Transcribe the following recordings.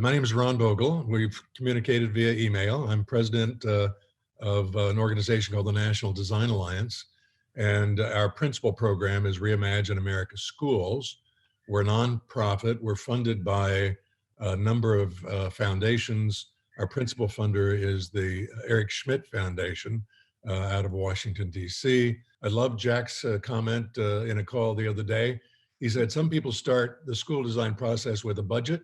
My name is Ron Vogel. We've communicated via email. I'm president of an organization called the National Design Alliance, and our principal program is Reimagine America's Schools. We're a nonprofit. We're funded by a number of foundations. Our principal funder is the Eric Schmidt Foundation out of Washington, D.C. I love Jack's comment in a call the other day. He said, some people start the school design process with a budget.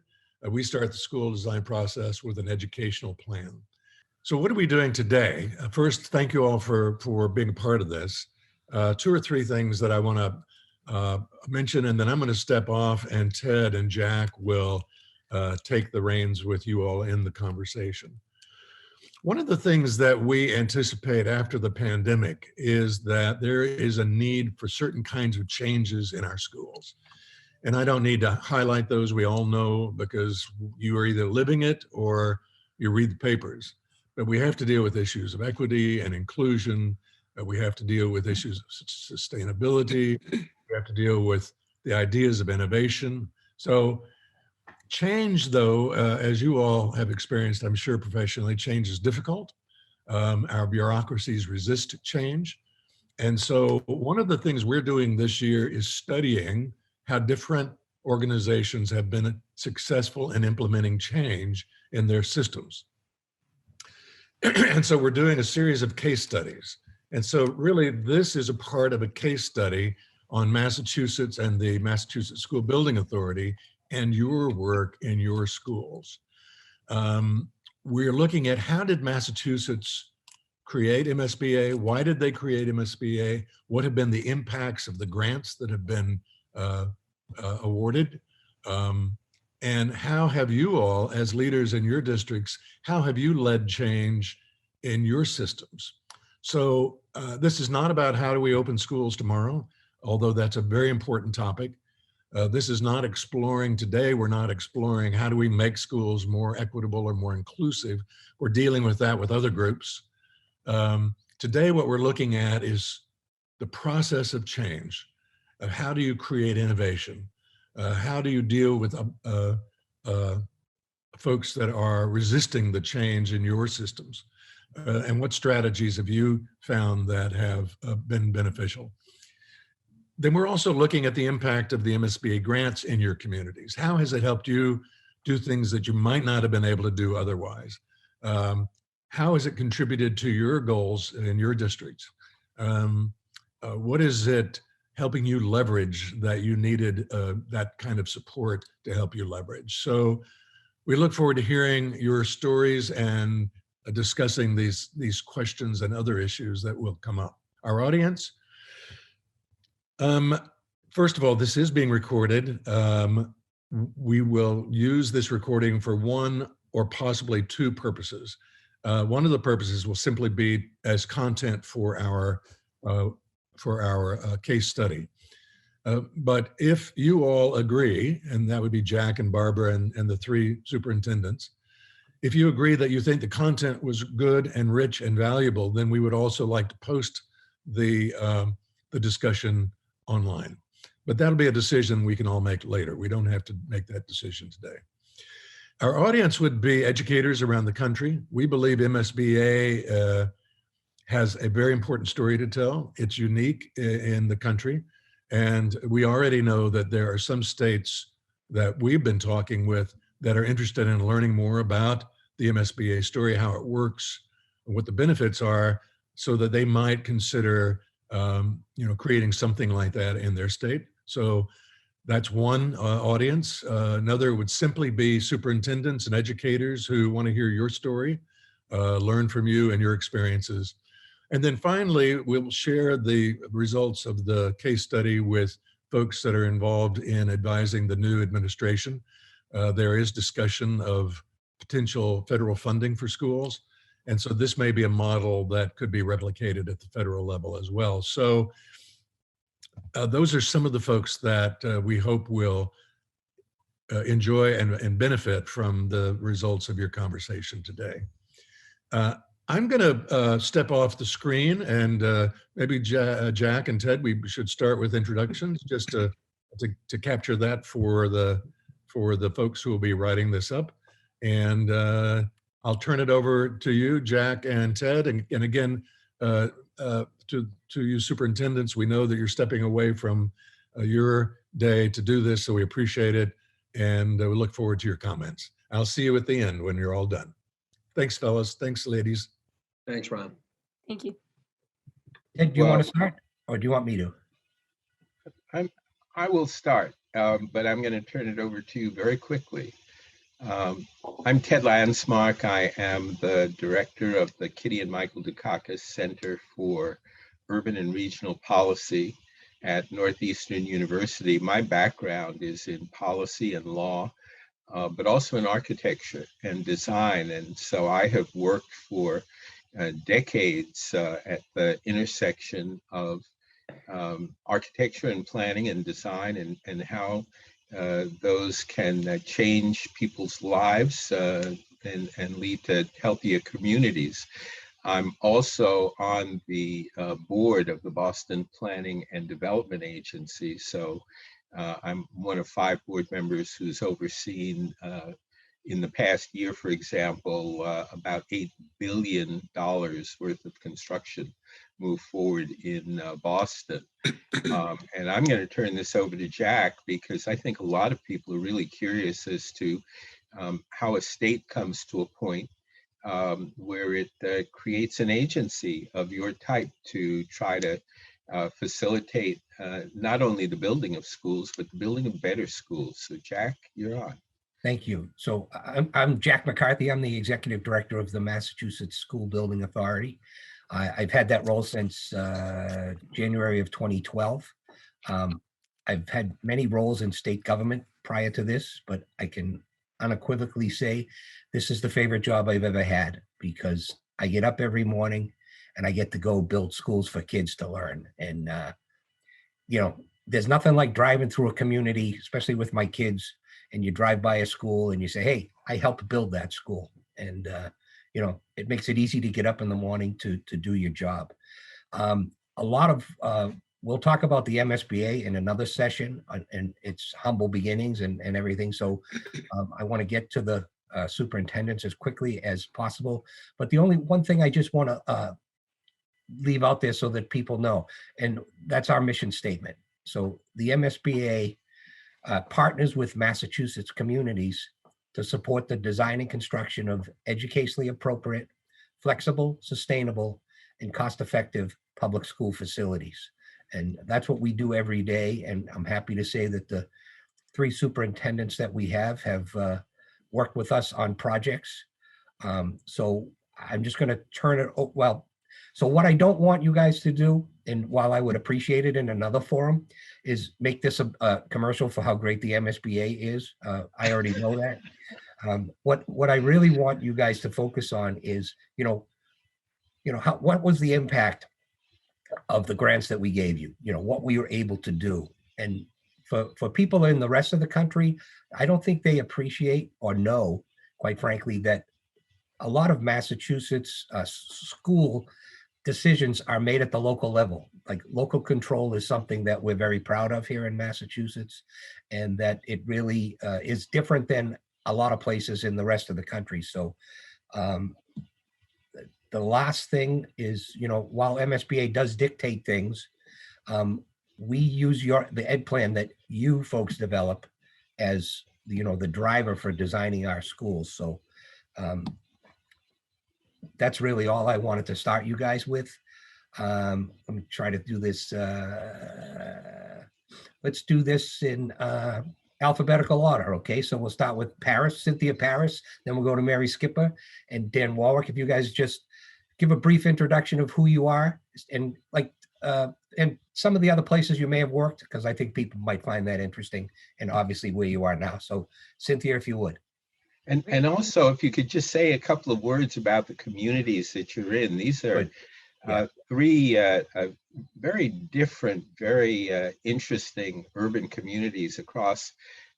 We start the school design process with an educational plan. So what are we doing today? First, thank you all for being a part of this. Two or three things that I want to mention, and then I'm going to step off, and Ted and Jack will take the reins with you all in the conversation. One of the things that we anticipate after the pandemic is that there is a need for certain kinds of changes in our schools. And I don't need to highlight those. We all know, because you are either living it or you read the papers. But we have to deal with issues of equity and inclusion. We have to deal with issues of sustainability. We have to deal with the ideas of innovation. So change, though, as you all have experienced, I'm sure professionally, change is difficult. Our bureaucracies resist change. And so one of the things we're doing this year is studying how different organizations have been successful in implementing change in their systems. And so we're doing a series of case studies. And so really this is a part of a case study on Massachusetts and the Massachusetts School Building Authority and your work in your schools. We're looking at, how did Massachusetts create MSBA? Why did they create MSBA? What have been the impacts of the grants that have been awarded? And how have you all, as leaders in your districts, how have you led change in your systems? So this is not about how do we open schools tomorrow, although that's a very important topic. This is not exploring today. We're not exploring how do we make schools more equitable or more inclusive. We're dealing with that with other groups. Today, what we're looking at is the process of change. How do you create innovation? How do you deal with folks that are resisting the change in your systems? And what strategies have you found that have been beneficial? Then we're also looking at the impact of the MSBA grants in your communities. How has it helped you do things that you might not have been able to do otherwise? How has it contributed to your goals in your districts? What is it helping you leverage that you needed that kind of support to help you leverage? So we look forward to hearing your stories and discussing these questions and other issues that will come up. Our audience, first of all, this is being recorded. We will use this recording for one or possibly two purposes. One of the purposes will simply be as content for our case study. But if you all agree, and that would be Jack and Barbara and the three superintendents, if you agree that you think the content was good and rich and valuable, then we would also like to post the discussion online. But that'll be a decision we can all make later. We don't have to make that decision today. Our audience would be educators around the country. We believe MSBA has a very important story to tell. It's unique in the country. And we already know that there are some states that we've been talking with that are interested in learning more about the MSBA story, how it works, what the benefits are, so that they might consider creating something like that in their state. So that's one audience. Another would simply be superintendents and educators who want to hear your story, learn from you and your experiences. And then finally, we'll share the results of the case study with folks that are involved in advising the new administration. There is discussion of potential federal funding for schools. And so this may be a model that could be replicated at the federal level as well. So those are some of the folks that we hope will enjoy and benefit from the results of your conversation today. I'm going to step off the screen, and maybe Jack and Ted, we should start with introductions just to capture that for the folks who will be writing this up. And I'll turn it over to you, Jack and Ted. And again, to you superintendents, we know that you're stepping away from your day to do this, so we appreciate it. And we look forward to your comments. I'll see you at the end when you're all done. Thanks, fellas. Thanks, ladies. Thanks, Ron. Thank you. Ted, do you want to start, or do you want me to? I will start, but I'm going to turn it over to you very quickly. I'm Ted Landsmark. I am the director of the Kitty and Michael Dukakis Center for Urban and Regional Policy at Northeastern University. My background is in policy and law, but also in architecture and design. And so I have worked for decades at the intersection of architecture and planning and design, and how those can change people's lives and lead to healthier communities. I'm also on the board of the Boston Planning and Development Agency. So I'm one of 5 board members who's overseen in the past year, for example, about $8 billion worth of construction move forward in Boston. And I'm going to turn this over to Jack, because I think a lot of people are really curious as to how a state comes to a point where it creates an agency of your type to try to facilitate not only the building of schools, but the building of better schools. So Jack, you're on. Thank you. So I'm Jack McCarthy. I'm the executive director of the Massachusetts School Building Authority. I've had that role since January of 2012. I've had many roles in state government prior to this, but I can unequivocally say this is the favorite job I've ever had, because I get up every morning and I get to go build schools for kids to learn. And, you know, there's nothing like driving through a community, especially with my kids, and you drive by a school and you say, hey, I helped build that school. And, you know, it makes it easy to get up in the morning to do your job. A lot of, we'll talk about the MSBA in another session and its humble beginnings and everything. So I want to get to the superintendents as quickly as possible. But the only one thing I just want to leave out there so that people know, and that's our mission statement. So the MSBA partners with Massachusetts communities to support the design and construction of educationally appropriate, flexible, sustainable, and cost-effective public school facilities. And that's what we do every day. And I'm happy to say that the 3 superintendents that we have worked with us on projects. So I'm just going to turn it, so what I don't want you guys to do, and while I would appreciate it in another forum, is make this a commercial for how great the MSBA is. I already know that. What I really want you guys to focus on is, what was the impact of the grants that we gave you, what we were able to do. And for people in the rest of the country, I don't think they appreciate or know, quite frankly, that a lot of Massachusetts school decisions are made at the local level. Like, local control is something that we're very proud of here in Massachusetts, and that it really is different than a lot of places in the rest of the country. So the last thing is, while MSBA does dictate things, we use the ed plan that you folks develop as, the driver for designing our schools. So that's really all I wanted to start you guys with. Let me try to do this. Let's do this in alphabetical order, okay? So we'll start with Paris, Cynthia Paris, then we'll go to Mary Skipper and Dan Warwick. If you guys just give a brief introduction of who you are and and some of the other places you may have worked, because I think people might find that interesting, and obviously where you are now. So Cynthia, if you would. And also, if you could just say a couple of words about the communities that you're in. These are 3 very different, very interesting urban communities across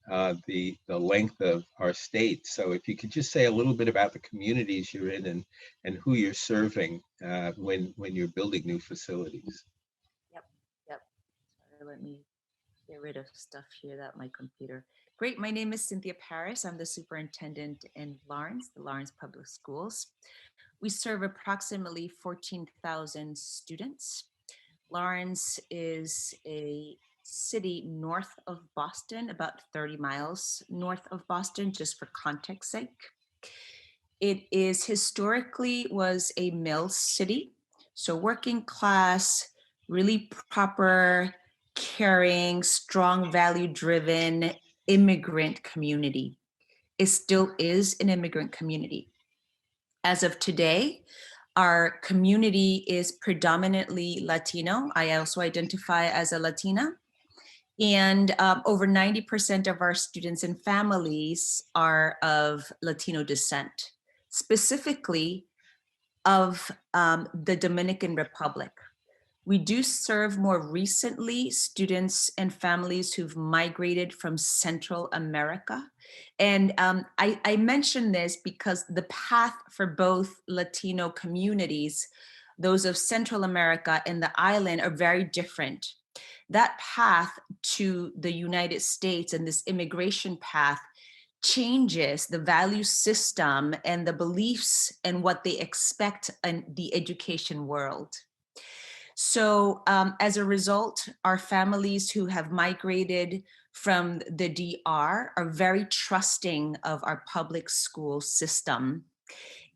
the length of our state. So if you could just say a little bit about the communities you're in and who you're serving when you're building new facilities. Yep. Sorry, let me Get rid of stuff here that my computer. Great. My name is Cynthia Paris. I'm the superintendent in Lawrence, the Lawrence Public Schools. We serve approximately 14,000 students. Lawrence is a city north of Boston, about 30 miles north of Boston, just for context sake. It is historically was a mill city, so working class, really proper, caring, strong, value-driven immigrant community. It still is an immigrant community. As of today, our community is predominantly Latino. I also identify as a Latina. And over 90% of our students and families are of Latino descent, specifically of the Dominican Republic. We do serve more recently students and families who've migrated from Central America. And I mention this because the path for both Latino communities, those of Central America and the island, are very different. That path to the United States and this immigration path changes the value system and the beliefs and what they expect in the education world. So as a result, our families who have migrated from the DR are very trusting of our public school system.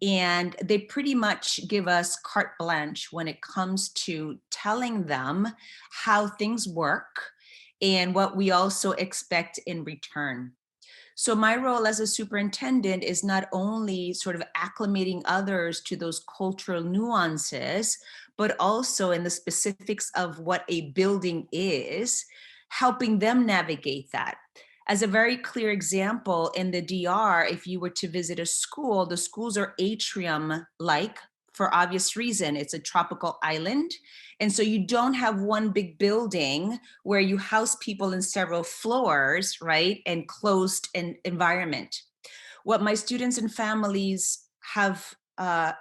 And they pretty much give us carte blanche when it comes to telling them how things work and what we also expect in return. So my role as a superintendent is not only sort of acclimating others to those cultural nuances, but also in the specifics of what a building is, helping them navigate that. As a very clear example, in the DR, if you were to visit a school, the schools are atrium-like for obvious reason. It's a tropical island. And so you don't have one big building where you house people in several floors, right? And closed environment. What my students and families have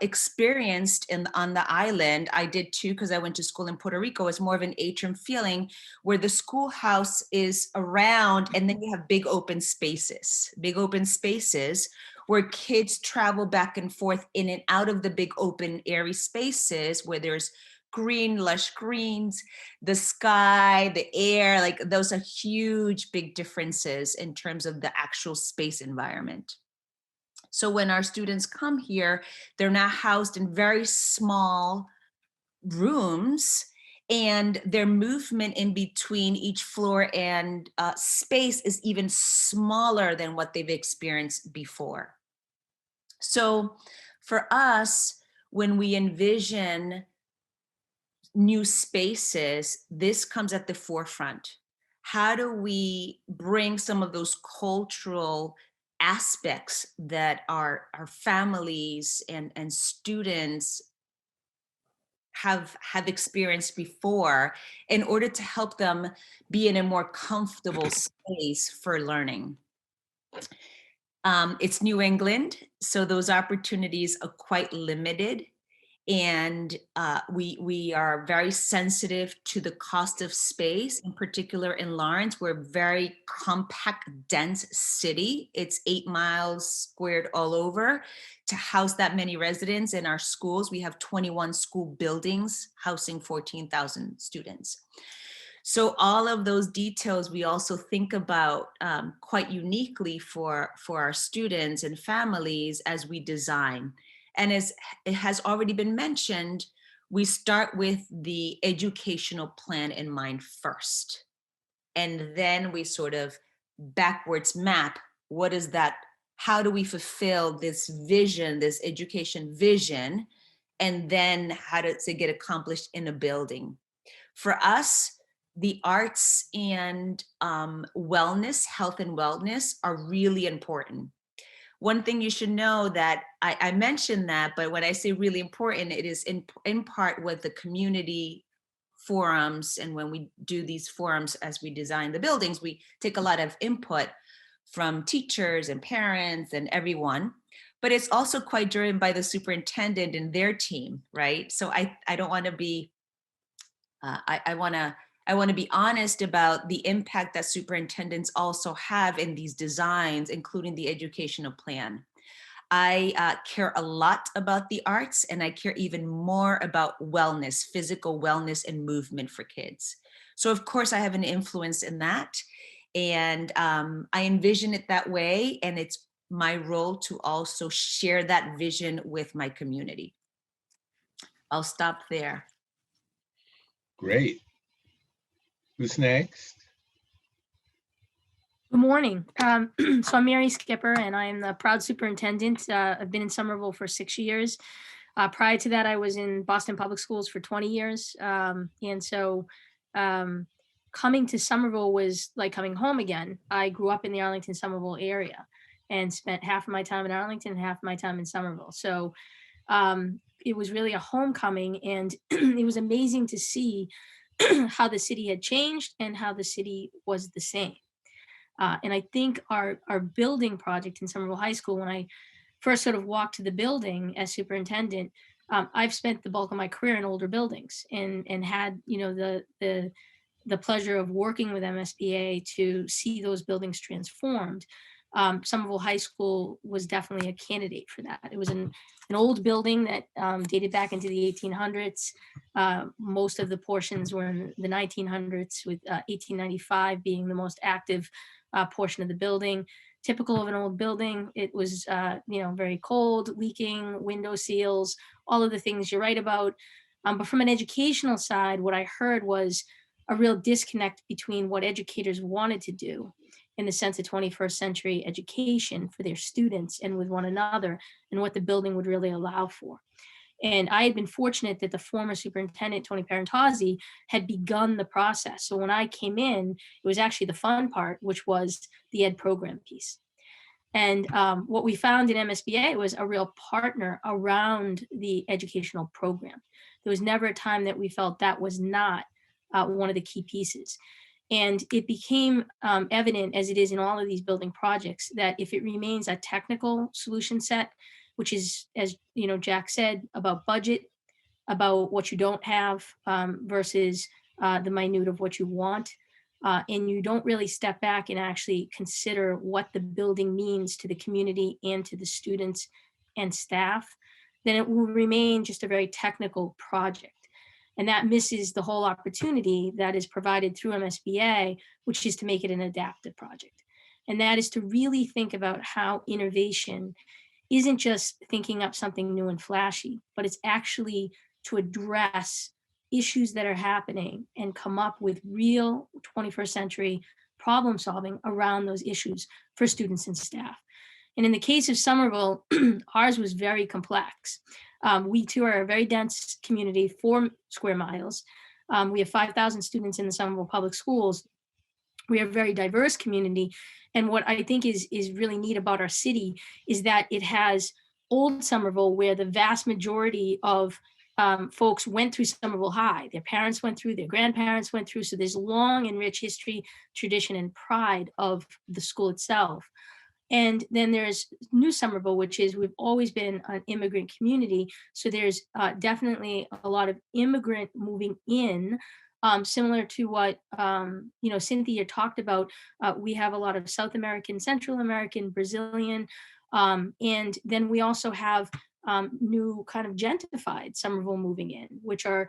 experienced on the island, I did too, because I went to school in Puerto Rico, is more of an atrium feeling where the schoolhouse is around and then you have big open spaces where kids travel back and forth in and out of the big open airy spaces where there's green, lush greens, the sky, the air, like those are huge, big differences in terms of the actual space environment. So when our students come here, they're now housed in very small rooms, and their movement in between each floor and space is even smaller than what they've experienced before. So for us, when we envision new spaces, this comes at the forefront. How do we bring some of those cultural aspects that our families and students have experienced before in order to help them be in a more comfortable space for learning? It's New England, so those opportunities are quite limited. And we are very sensitive to the cost of space, in particular in Lawrence. We're a very compact, dense city. It's 8 miles squared all over to house that many residents. In our schools, we have 21 school buildings housing 14,000 students. So all of those details we also think about quite uniquely for our students and families as we design. And as it has already been mentioned, we start with the educational plan in mind first. And then we sort of backwards map, what is that? How do we fulfill this vision, this education vision? And then how does it get accomplished in a building? For us, the arts and wellness, health and wellness are really important. One thing you should know that I mentioned that, but when I say really important, it is in part with the community forums. And when we do these forums, as we design the buildings, we take a lot of input from teachers and parents and everyone, but it's also quite driven by the superintendent and their team, right? So I don't want to be, I want to I want to be honest about the impact that superintendents also have in these designs, including the educational plan. I care a lot about the arts, and I care even more about wellness, physical wellness and movement for kids. So of course I have an influence in that, and I envision it that way, and it's my role to also share that vision with my community. I'll stop there. Great. Who's next? Good morning. So I'm Mary Skipper, and I am the proud superintendent. I've been in Somerville for 6 years. Prior to that, I was in Boston Public Schools for 20 years. And so coming to Somerville was like coming home again. I grew up in the Arlington-Somerville area and spent half of my time in Arlington and half of my time in Somerville. So it was really a homecoming, and it was amazing to see how the city had changed and how the city was the same. And I think our building project in Somerville High School, when I first sort of walked to the building as superintendent, I've spent the bulk of my career in older buildings and had, you know, the pleasure of working with MSBA to see those buildings transformed. Somerville High School was definitely a candidate for that. It was an old building that dated back into the 1800s. Most of the portions were in the 1900s, with 1895 being the most active portion of the building. Typical of an old building, it was you know, very cold, leaking, window seals, all of the things you write about. But from an educational side, what I heard was a real disconnect between what educators wanted to do in the sense of 21st century education for their students and with one another, and what the building would really allow for. And I had been fortunate that the former superintendent, Tony Parentozzi, had begun the process. So when I came in, it was actually the fun part, which was the ed program piece. And what we found in MSBA was a real partner around the educational program. There was never a time that we felt that was not one of the key pieces. And it became evident, as it is in all of these building projects, that if it remains a technical solution set, which is, as you know, Jack said, about budget, about what you don't have versus the minute of what you want, and you don't really step back and actually consider what the building means to the community and to the students and staff, then it will remain just a very technical project. And that misses the whole opportunity that is provided through MSBA, which is to make it an adaptive project. And that is to really think about how innovation isn't just thinking up something new and flashy, but it's actually to address issues that are happening and come up with real 21st century problem solving around those issues for students and staff. And in the case of Somerville, ours was very complex. We too are a very dense community, 4 square miles. We have 5,000 students in the Somerville Public Schools. We are a very diverse community. And what I think is really neat about our city is that it has old Somerville, where the vast majority of folks went through Somerville High. Their parents went through, their grandparents went through. So there's long and rich history, tradition, and pride of the school itself. And then there's New Somerville, which is, we've always been an immigrant community. So there's definitely a lot of immigrant moving in, similar to what, you know, Cynthia talked about. We have a lot of South American, Central American, Brazilian, and then we also have new kind of gentrified Somerville moving in, which are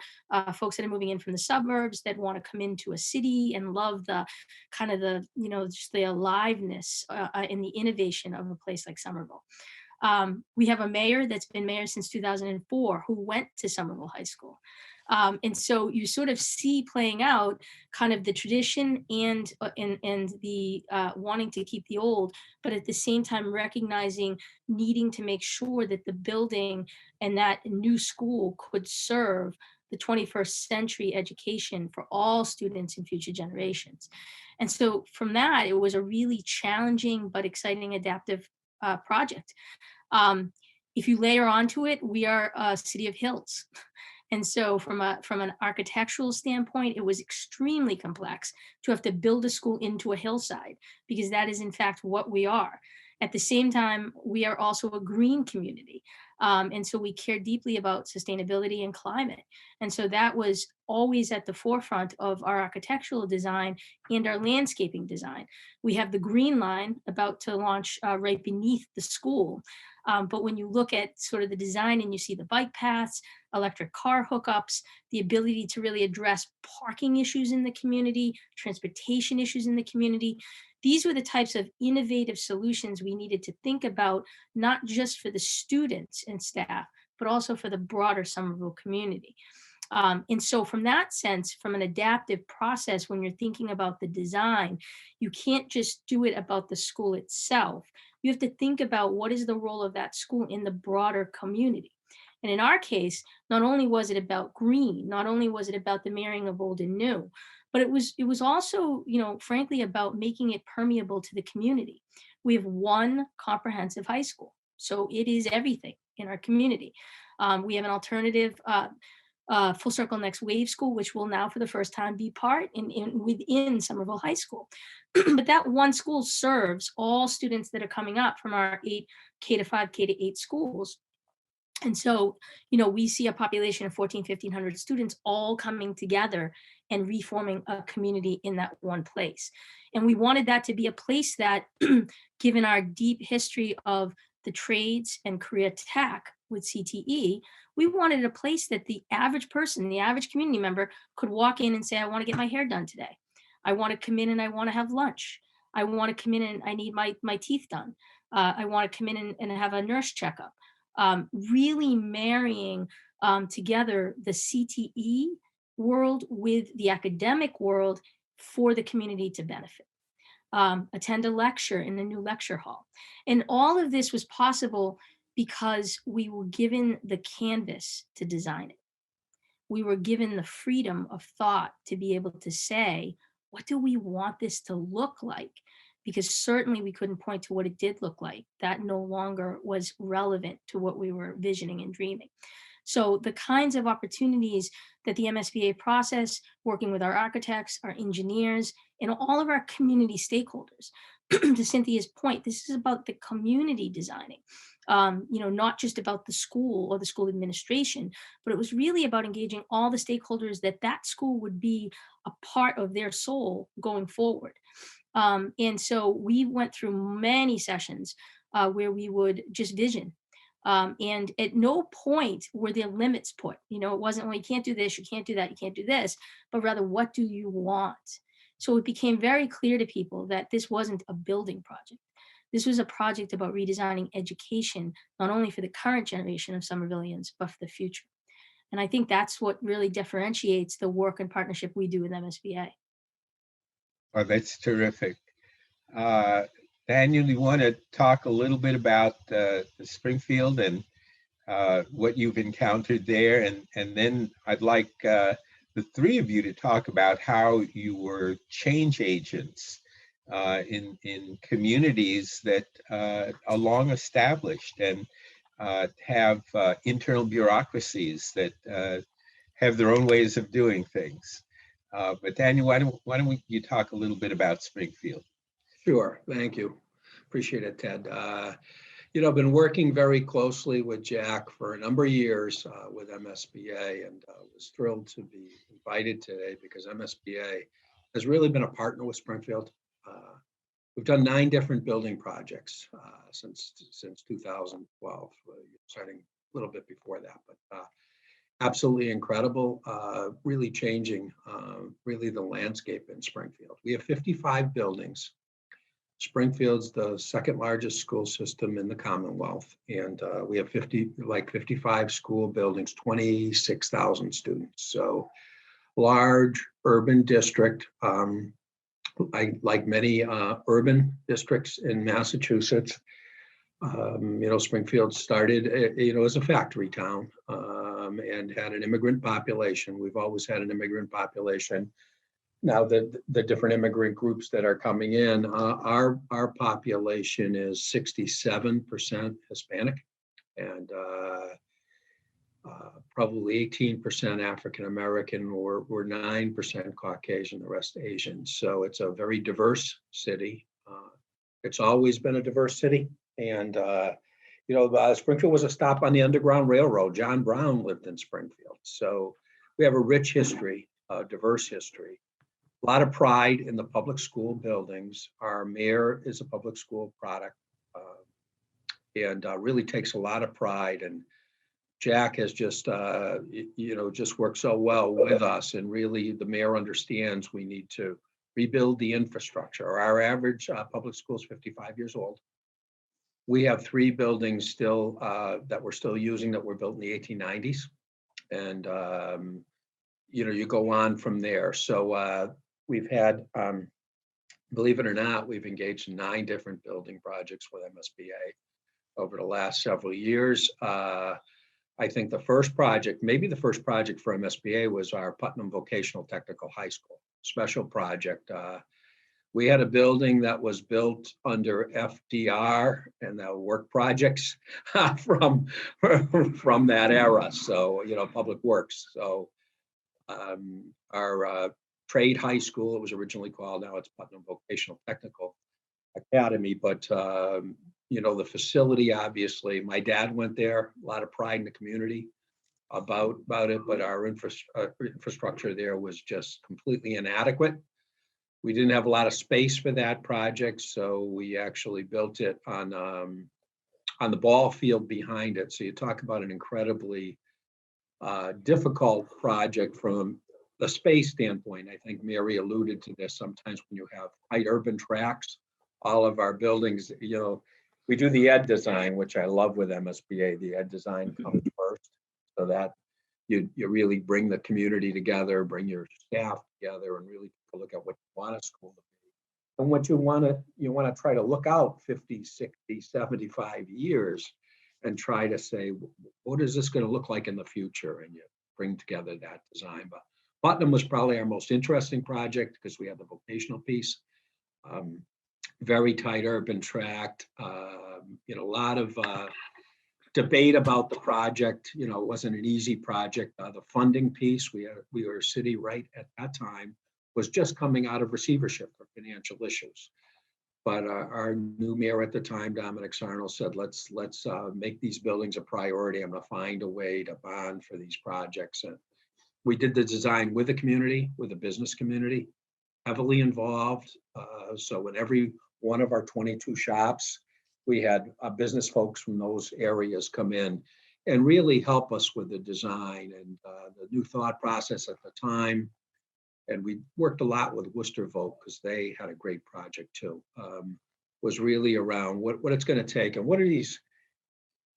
folks that are moving in from the suburbs that want to come into a city and love the kind of the, you know, just the aliveness and the innovation of a place like Somerville. We have a mayor that's been mayor since 2004 who went to Somerville High School. And so you sort of see playing out kind of the tradition and the wanting to keep the old, but at the same time recognizing needing to make sure that the building and that new school could serve the 21st century education for all students and future generations. And so from that, it was a really challenging but exciting adaptive project. If you layer onto it, we are a city of hills. And so from an architectural standpoint, it was extremely complex to have to build a school into a hillside, because that is in fact what we are. At the same time, we are also a green community. And so we care deeply about sustainability and climate. And so that was always at the forefront of our architectural design and our landscaping design. We have the green line about to launch right beneath the school. But when you look at sort of the design and you see the bike paths, electric car hookups, the ability to really address parking issues in the community, transportation issues in the community, these were the types of innovative solutions we needed to think about, not just for the students and staff, but also for the broader Somerville community. And so from that sense, from an adaptive process, when you're thinking about the design, you can't just do it about the school itself. You have to think about what is the role of that school in the broader community. And in our case, not only was it about green, not only was it about the marrying of old and new, but it was also, you know, frankly, about making it permeable to the community. We have one comprehensive high school, so it is everything in our community. We have an alternative Full Circle Next Wave School, which will now for the first time be part within Somerville High School. But that one school serves all students that are coming up from our 8 K-5, K-8 schools. And so, you know, we see a population of 1,500 students all coming together and reforming a community in that one place. And we wanted that to be a place that, given our deep history of the trades and career tech with CTE, we wanted a place that the average person, the average community member could walk in and say, I want to get my hair done today. I want to come in and I want to have lunch. I want to come in and I need my teeth done. I want to come in and have a nurse checkup. Really marrying together the CTE world with the academic world for the community to benefit. Attend a lecture in the new lecture hall. And all of this was possible because we were given the canvas to design it. We were given the freedom of thought to be able to say, what do we want this to look like? Because certainly we couldn't point to what it did look like. That no longer was relevant to what we were visioning and dreaming. So the kinds of opportunities that the MSBA process, working with our architects, our engineers, and all of our community stakeholders, to Cynthia's point, this is about the community designing, you know, not just about the school or the school administration, but it was really about engaging all the stakeholders that school would be a part of their soul going forward. And so we went through many sessions where we would just vision. And at no point were there limits put. You know, it wasn't, well, you can't do this, you can't do that, you can't do this, but rather, what do you want? So it became very clear to people that this wasn't a building project. This was a project about redesigning education, not only for the current generation of Somervillians, but for the future. And I think that's what really differentiates the work and partnership we do with MSBA. Oh, that's terrific. Daniel, you want to talk a little bit about the Springfield and what you've encountered there? And then I'd like the three of you to talk about how you were change agents in communities that are long established and have internal bureaucracies that have their own ways of doing things. But Daniel, why don't you talk a little bit about Springfield? Sure, thank you. Appreciate it, Ted. You know, I've been working very closely with Jack for a number of years with MSBA, and was thrilled to be invited today because MSBA has really been a partner with Springfield. We've done 9 different building projects since 2012, starting a little bit before that, but absolutely incredible, really changing really the landscape in Springfield. We have 55 buildings. Springfield's the second largest school system in the Commonwealth, and we have 55 school buildings, 26,000 students. So large urban district. Like many urban districts in Massachusetts, you know, Springfield started, you know, as a factory town and had an immigrant population. We've always had an immigrant population. Now the different immigrant groups that are coming in, our population is 67% Hispanic and probably 18% African American, or 9% Caucasian, the rest Asian. So it's a very diverse city. It's always been a diverse city. And, you know, Springfield was a stop on the Underground Railroad. John Brown lived in Springfield. So we have a rich history, a diverse history. A lot of pride in the public school buildings. Our mayor is a public school product and really takes a lot of pride. And Jack has just, just worked so well with us. And really, the mayor understands we need to rebuild the infrastructure. Our average public school is 55 years old. We have 3 buildings still that we're still using that were built in the 1890s. And, you go on from there. So we've had, believe it or not, we've engaged in 9 different building projects with MSBA over the last several years. I think the first project, maybe the first project for MSBA was our Putnam Vocational Technical High School, special project. We had a building that was built under FDR and the work projects from that era. So, public works. So our trade high school, it was originally called, now it's Putnam Vocational Technical Academy. But, the facility, obviously, my dad went there, a lot of pride in the community about it, but our infrastructure there was just completely inadequate. We didn't have a lot of space for that project, so we actually built it on the ball field behind it. So you talk about an incredibly difficult project from the space standpoint. I think Mary alluded to this. Sometimes when you have tight urban tracks, all of our buildings, we do the ed design, which I love with MSBA. The ed design comes first, so that you really bring the community together, bring your staff together, and really look at what you want a school to be and what you want to try to look out 50, 60, 75 years and try to say, what is this going to look like in the future? And you bring together that design. But Putnam was probably our most interesting project because we have the vocational piece. Very tight urban tract, a lot of debate about the project. It wasn't an easy project. The funding piece, we were a city right at that time was just coming out of receivership for financial issues. But our new mayor at the time, Dominic Sarno, said, let's make these buildings a priority. I'm going to find a way to bond for these projects. And we did the design with the community, with the business community, heavily involved. So in every one of our 22 shops, we had business folks from those areas come in and really help us with the design and the new thought process at the time. And we worked a lot with Worcester Voc because they had a great project too. Was really around what it's going to take and what are these,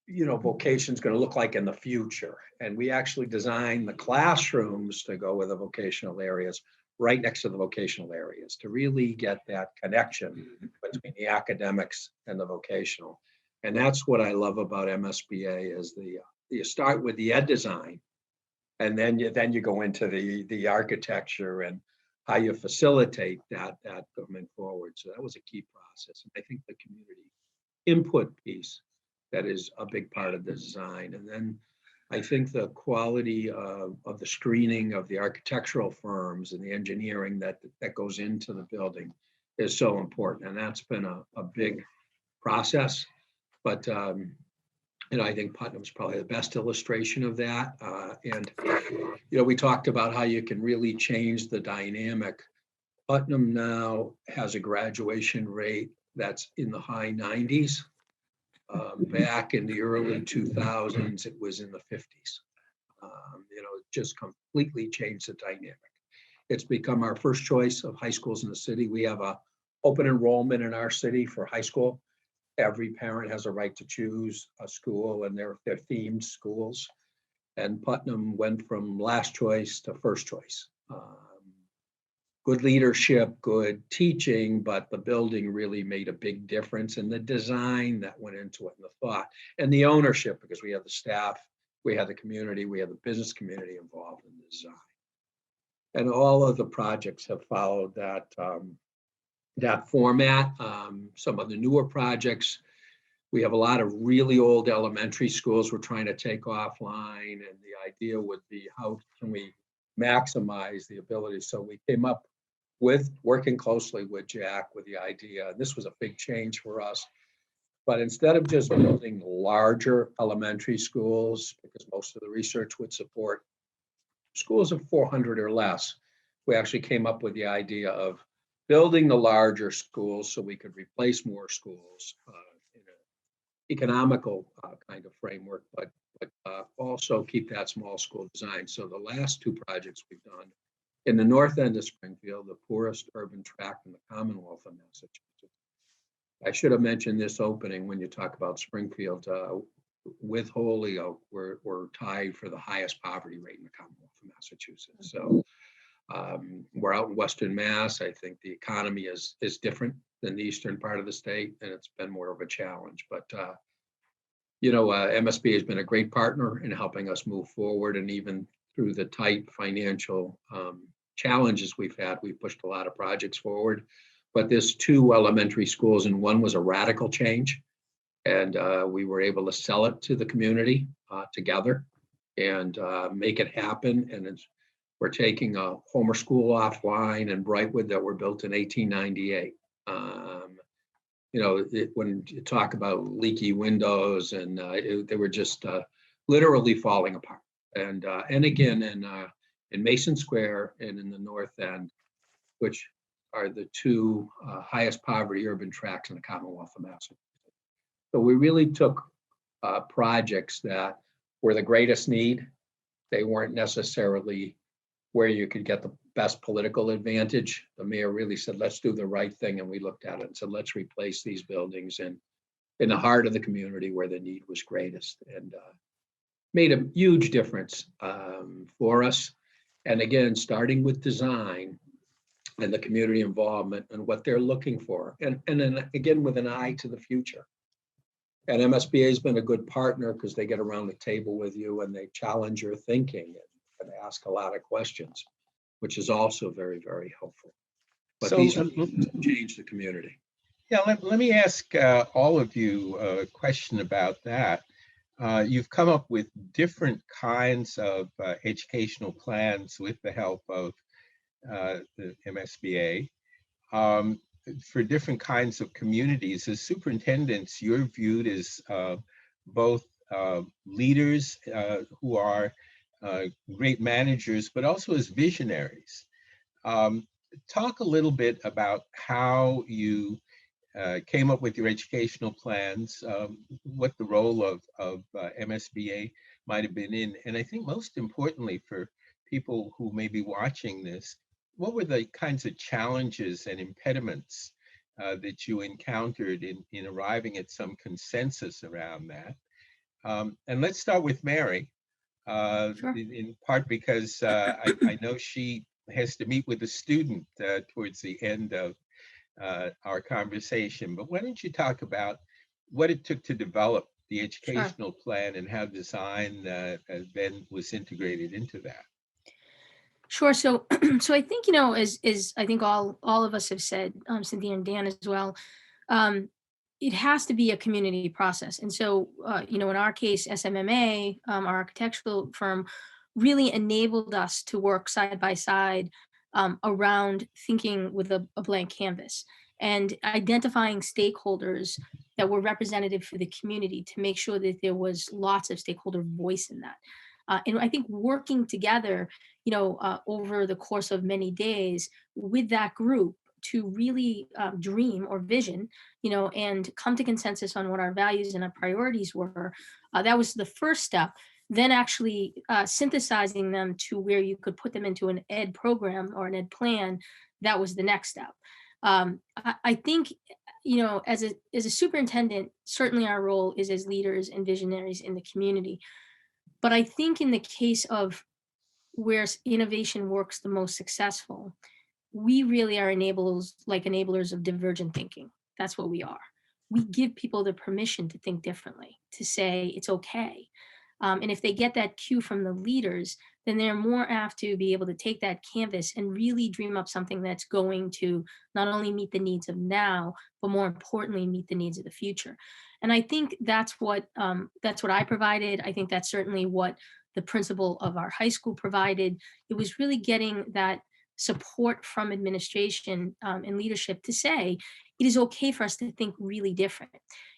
vocations going to look like in the future. And we actually designed the classrooms to go with the vocational areas right next to the vocational areas to really get that connection between the academics and the vocational. And that's what I love about MSBA is you start with the ed design, and then you go into the architecture and how you facilitate that coming forward. So that was a key process. And I think the community input piece, that is a big part of the design. And then I think the quality of the screening of the architectural firms and the engineering that goes into the building is so important. And that's been a big process. But I think Putnam's probably the best illustration of that. And we talked about how you can really change the dynamic. Putnam now has a graduation rate that's in the high 90s. Back in the early 2000s, it was in the 50s. It just completely changed the dynamic. It's become our first choice of high schools in the city. We have a open enrollment in our city for high school. Every parent has a right to choose a school, and they're themed schools. And Putnam went from last choice to first choice. Good leadership, good teaching, but the building really made a big difference in the design that went into it and the thought and the ownership, because we had the staff, we had the community, we had the business community involved in the design. And all of the projects have followed that format. Some of the newer projects, we have a lot of really old elementary schools we're trying to take offline, and the idea would be how can we maximize the ability. So we came up with working closely with Jack with the idea, and this was a big change for us, but instead of just building larger elementary schools, because most of the research would support schools of 400 or less, we actually came up with the idea of building the larger schools so we could replace more schools in an economical kind of framework, but also keep that small school design. So the last two projects we've done in the north end of Springfield, the poorest urban tract in the Commonwealth of Massachusetts. I should have mentioned this opening when you talk about Springfield. With Holyoke, we're tied for the highest poverty rate in the Commonwealth of Massachusetts. So we're out in Western Mass. I think the economy is different than the eastern part of the state, and it's been more of a challenge. But MSBA has been a great partner in helping us move forward, and even through the tight financial challenges we've had, we've pushed a lot of projects forward. But there's two elementary schools, and one was a radical change, and we were able to sell it to the community together and make it happen. And we're taking a Homer School offline in Brightwood that were built in 1898. When you talk about leaky windows, and they were just literally falling apart. And again, in Mason Square and in the North End, which are the two highest poverty urban tracts in the Commonwealth of Massachusetts. So we really took projects that were the greatest need. They weren't necessarily where you could get the best political advantage. The mayor really said, let's do the right thing. And we looked at it and said, let's replace these buildings in the heart of the community where the need was greatest, and made a huge difference for us. And again, starting with design and the community involvement and what they're looking for. And then again, with an eye to the future. And MSBA has been a good partner because they get around the table with you and they challenge your thinking and ask a lot of questions, which is also very, very helpful. But So, these change the community. Yeah, let me ask all of you a question about that. You've come up with different kinds of educational plans with the help of the MSBA for different kinds of communities. As superintendents, you're viewed as both leaders who are great managers, but also as visionaries. Talk a little bit about how you came up with your educational plans, what the role of MSBA might have been in, and I think most importantly for people who may be watching this, what were the kinds of challenges and impediments that you encountered in arriving at some consensus around that? And let's start with Mary, Sure. in part because I know she has to meet with a student towards the end of our conversation. But why don't you talk about what it took to develop the educational plan and how design then was integrated into that? Sure. So, so I think, as I think all of us have said, Cynthia and Dan as well, it has to be a community process. And so, in our case, SMMA, our architectural firm, really enabled us to work side by side around thinking with a blank canvas and identifying stakeholders that were representative for the community to make sure that there was lots of stakeholder voice in that. And I think working together, over the course of many days with that group to really dream or vision, and come to consensus on what our values and our priorities were, that was the first step. Then actually synthesizing them to where you could put them into an ed program or an ed plan, that was the next step. I think, as a superintendent, certainly our role is as leaders and visionaries in the community. But I think in the case of where innovation works the most successful, we really are enablers of divergent thinking. That's what we are. We give people the permission to think differently, to say it's okay. And if they get that cue from the leaders, then they're more apt to be able to take that canvas and really dream up something that's going to not only meet the needs of now, but more importantly, meet the needs of the future. And I think that's what I provided. I think that's certainly what the principal of our high school provided. It was really getting that support from administration and leadership to say, it is okay for us to think really different.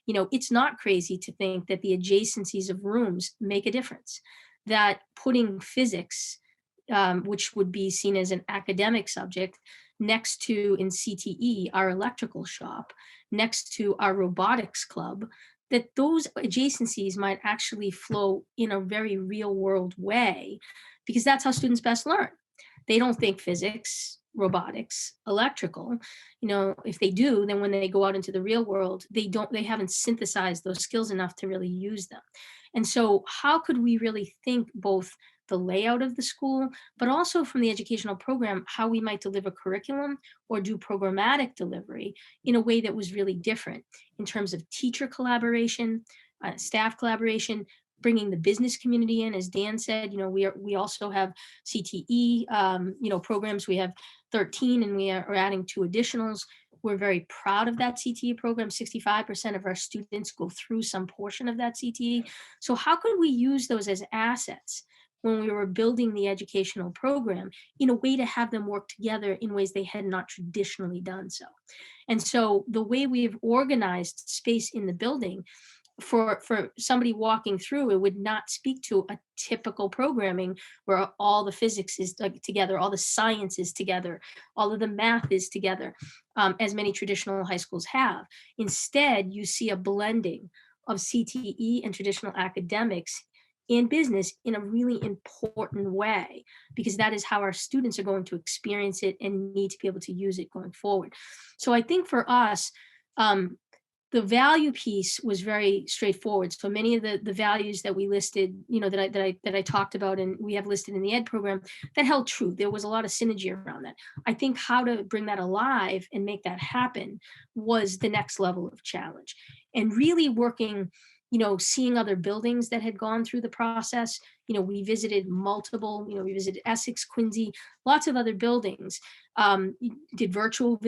It's not crazy to think that the adjacencies of rooms make a difference, that putting physics which would be seen as an academic subject, next to in CTE, our electrical shop, next to our robotics club, that those adjacencies might actually flow in a very real world way, because that's how students best learn. They don't think physics, robotics, electrical. If they do, then when they go out into the real world, they haven't synthesized those skills enough to really use them. And so how could we really think both the layout of the school, but also from the educational program, how we might deliver curriculum or do programmatic delivery in a way that was really different in terms of teacher collaboration, staff collaboration, bringing the business community in, as Dan said. We also have CTE, programs. We have 13, and we are adding 2 additionals. We're very proud of that CTE program. 65% of our students go through some portion of that CTE. So how could we use those as assets when we were building the educational program in a way to have them work together in ways they had not traditionally done so? And so the way we've organized space in the building, for somebody walking through, it would not speak to a typical programming where all the physics is together, all the science is together, all of the math is together, as many traditional high schools have. Instead, you see a blending of CTE and traditional academics in business in a really important way, because that is how our students are going to experience it and need to be able to use it going forward. So I think for us, the value piece was very straightforward. So many of the values that we listed, that I talked about, and we have listed in the ed program, that held true. There was a lot of synergy around that. I think how to bring that alive and make that happen was the next level of challenge. And really working, seeing other buildings that had gone through the process. We visited multiple, we visited Essex, Quincy, lots of other buildings, did virtual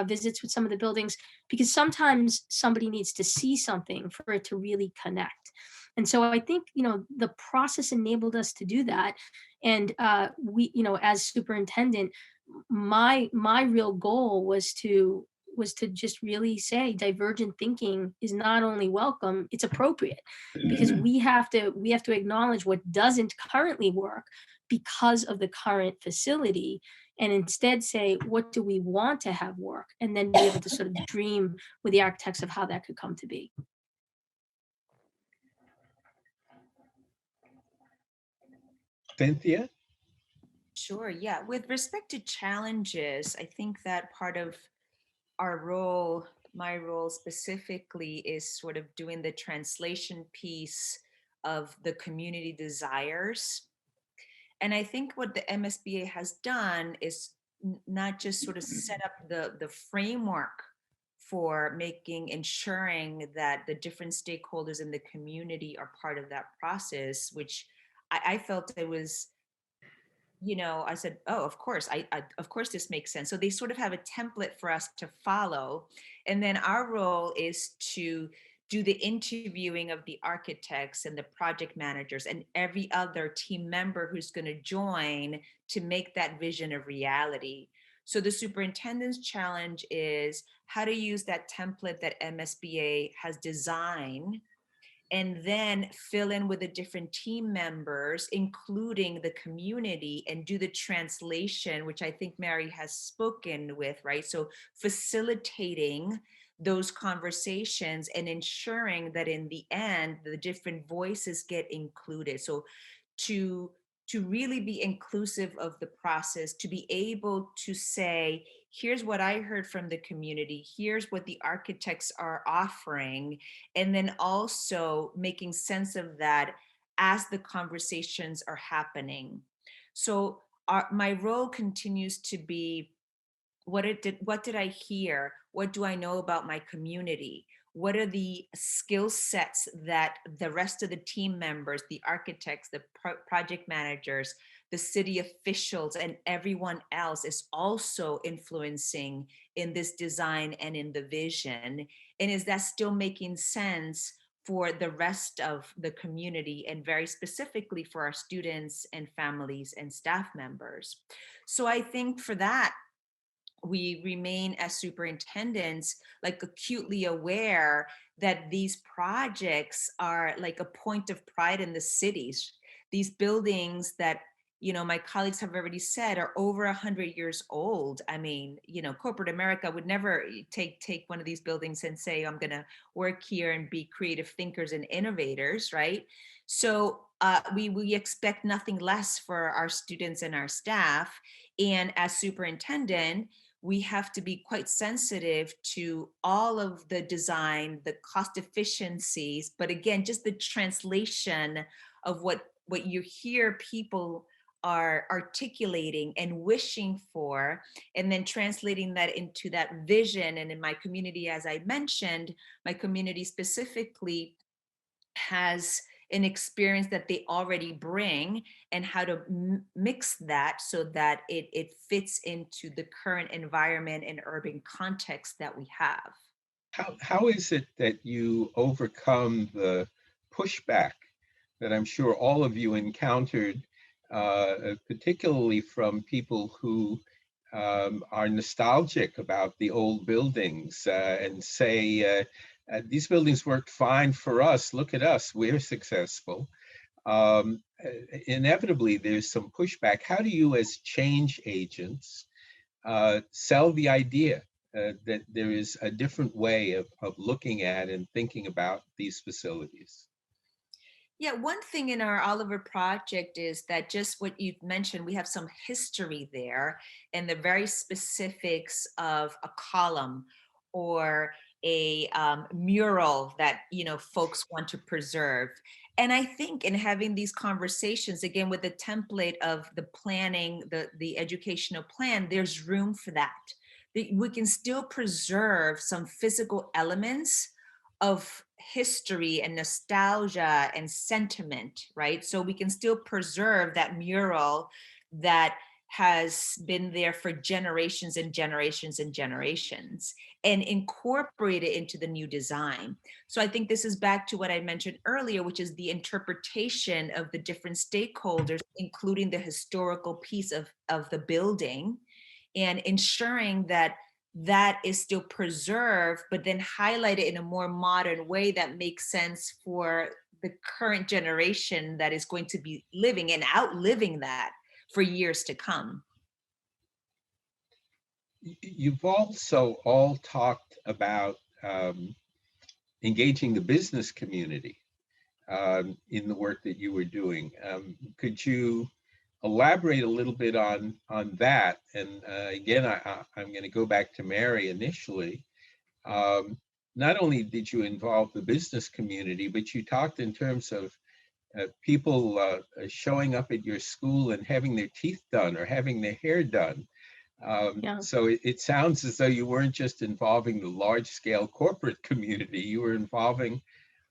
visits with some of the buildings, because sometimes somebody needs to see something for it to really connect. And so I think, the process enabled us to do that. And we, as superintendent, my real goal was to just really say divergent thinking is not only welcome, it's appropriate, because we have to acknowledge what doesn't currently work because of the current facility, and instead say, what do we want to have work, and then be able to sort of dream with the architects of how that could come to be. Cynthia? Sure, yeah. With respect to challenges, I think that part of our role, my role specifically, is sort of doing the translation piece of the community desires. And I think what the MSBA has done is not just sort of set up the framework for ensuring that the different stakeholders in the community are part of that process, which I felt it was, I said, oh, of course, of course this makes sense. So they sort of have a template for us to follow. And then our role is to do the interviewing of the architects and the project managers and every other team member who's going to join to make that vision a reality. So the superintendent's challenge is how to use that template that MSBA has designed, and then fill in with the different team members, including the community, and do the translation, which I think Mary has spoken with, right? So facilitating those conversations and ensuring that in the end, the different voices get included. So to really be inclusive of the process, to be able to say, here's what I heard from the community, here's what the architects are offering, and then also making sense of that as the conversations are happening. So my role continues to be, what did I hear? What do I know about my community? What are the skill sets that the rest of the team members, the architects, the project managers, the city officials, and everyone else is also influencing in this design and in the vision? And is that still making sense for the rest of the community, and very specifically for our students and families and staff members? So I think for that, we remain as superintendents like acutely aware that these projects are like a point of pride in the cities. These buildings that my colleagues have already said, are over 100 years old. I mean, corporate America would never take one of these buildings and say, I'm going to work here and be creative thinkers and innovators, right? So we expect nothing less for our students and our staff. And as superintendent, we have to be quite sensitive to all of the design, the cost efficiencies, but again, just the translation of what you hear people are articulating and wishing for, and then translating that into that vision. And in my community, as I mentioned, my community specifically has an experience that they already bring, and how to mix that so that it fits into the current environment and urban context that we have. How is it that you overcome the pushback that I'm sure all of you encountered, particularly from people who are nostalgic about the old buildings and say, these buildings worked fine for us, look at us, we're successful. Inevitably, there's some pushback. How do you, as change agents, sell the idea that there is a different way of looking at and thinking about these facilities? Yeah, one thing in our Oliver project is that just what you've mentioned, we have some history there and the very specifics of a column or a mural that folks want to preserve. And I think in having these conversations, again, with the template of the planning, the educational plan, there's room for that. We can still preserve some physical elements of history and nostalgia and sentiment, right? So we can still preserve that mural that has been there for generations and generations and generations, and incorporate it into the new design. So I think this is back to what I mentioned earlier, which is the interpretation of the different stakeholders, including the historical piece of the building, and ensuring that that is still preserved, but then highlighted in a more modern way that makes sense for the current generation that is going to be living and outliving that for years to come. You've also all talked about engaging the business community in the work that you were doing. Could you elaborate a little bit on that? And again, I'm going to go back to Mary initially. Not only did you involve the business community, but you talked in terms of people showing up at your school and having their teeth done or having their hair done. So it sounds as though you weren't just involving the large-scale corporate community, you were involving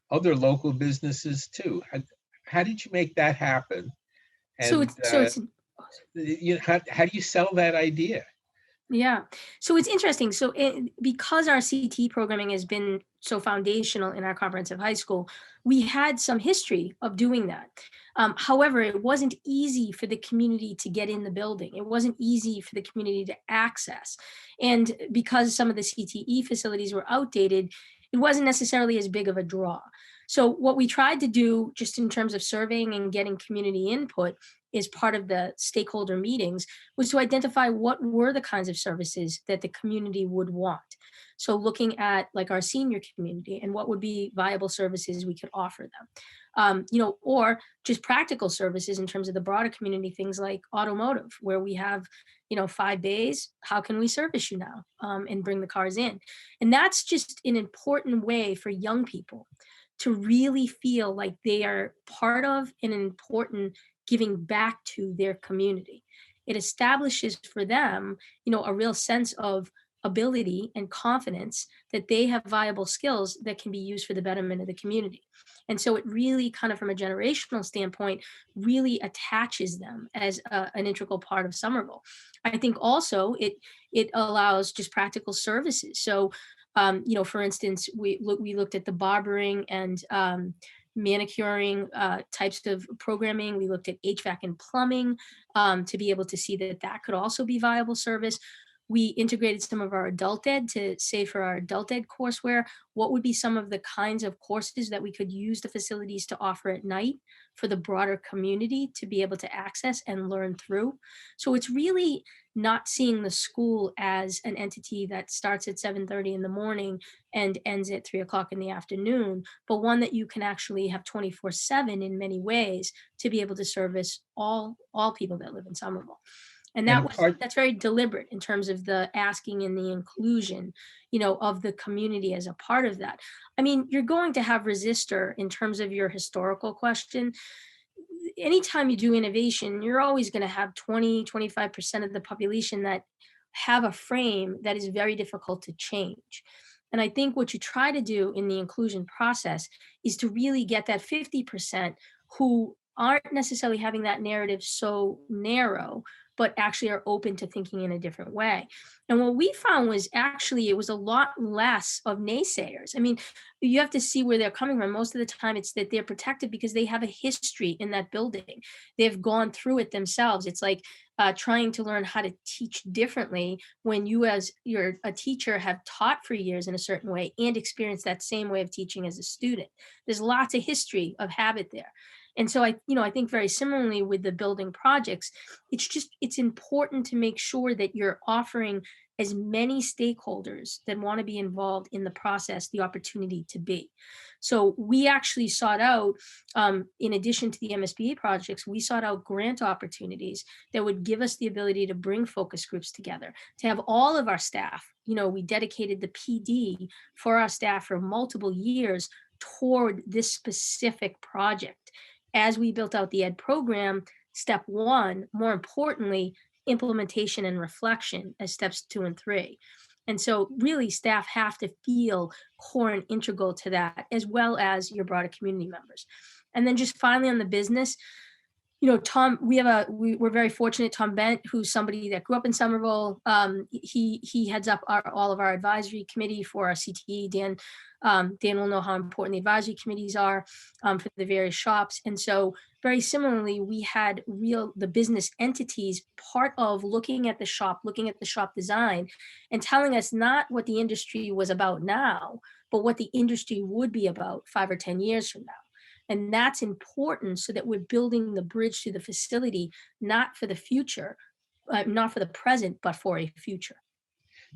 other local businesses too. How did you make that happen? And how do you sell that idea? Yeah, so it's interesting. So because our CT programming has been so foundational in our comprehensive high school, we had some history of doing that. However, it wasn't easy for the community to get in the building. It wasn't easy for the community to access. And because some of the CTE facilities were outdated, it wasn't necessarily as big of a draw. So what we tried to do, just in terms of surveying and getting community input, is part of the stakeholder meetings, was to identify what were the kinds of services that the community would want. So looking at like our senior community and what would be viable services we could offer them, or just practical services in terms of the broader community, things like automotive, where we have 5 days, how can we service you now, and bring the cars in? And that's just an important way for young people to really feel like they are part of an important giving back to their community. It establishes for them, a real sense of ability and confidence that they have viable skills that can be used for the betterment of the community. And so it really kind of from a generational standpoint, really attaches them as an integral part of Somerville. I think also it allows just practical services. So, for instance, we looked at the barbering and manicuring types of programming. We looked at HVAC and plumbing to be able to see that could also be viable service. We integrated some of our adult ed to say for our adult ed courseware, what would be some of the kinds of courses that we could use the facilities to offer at night for the broader community to be able to access and learn through. So it's really not seeing the school as an entity that starts at 7:30 in the morning and ends at 3 o'clock in the afternoon, but one that you can actually have 24/7 in many ways to be able to service all people that live in Somerville. And And that's very deliberate in terms of the asking and the inclusion, of the community as a part of that. I mean, you're going to have resistor in terms of your historical question. Anytime you do innovation, you're always going to have 20-25% of the population that have a frame that is very difficult to change. And I think what you try to do in the inclusion process is to really get that 50% who aren't necessarily having that narrative so narrow, but actually are open to thinking in a different way. And what we found was actually it was a lot less of naysayers. I mean, you have to see where they're coming from. Most of the time, it's that they're protected because they have a history in that building. They've gone through it themselves. It's like trying to learn how to teach differently when you, as you're a teacher, have taught for years in a certain way and experienced that same way of teaching as a student. There's lots of history of habit there. And so I think very similarly with the building projects, it's important to make sure that you're offering as many stakeholders that want to be involved in the process the opportunity to be. So we actually sought out, in addition to the MSBA projects, we sought out grant opportunities that would give us the ability to bring focus groups together, to have all of our staff, we dedicated the PD for our staff for multiple years toward this specific project. As we built out the ed program, step one, more importantly, implementation and reflection as steps 2 and 3. And so really staff have to feel core and integral to that, as well as your broader community members. And then just finally on the business, Tom, we're very fortunate. Tom Bent, who's somebody that grew up in Somerville, he heads up all of our advisory committee for our CTE. Dan will know how important the advisory committees are for the various shops. And so very similarly, we had the business entities part of looking at the shop design and telling us not what the industry was about now, but what the industry would be about 5 or 10 years from now. And that's important so that we're building the bridge to the facility, not for the future, not for the present, but for a future.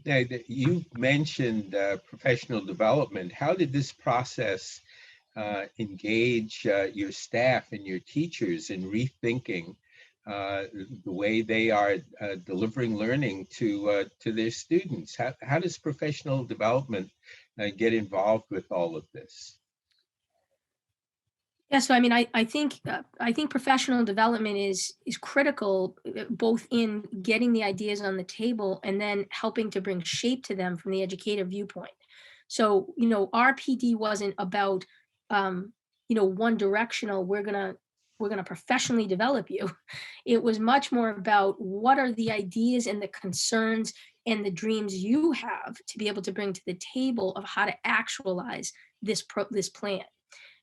Now, you mentioned professional development. How did this process engage your staff and your teachers in rethinking the way they are delivering learning to their students? How does professional development get involved with all of this? Yeah, so I mean, I think professional development is critical, both in getting the ideas on the table and then helping to bring shape to them from the educator viewpoint. So our PD wasn't about one directional. We're gonna professionally develop you. It was much more about what are the ideas and the concerns and the dreams you have to be able to bring to the table of how to actualize this plan.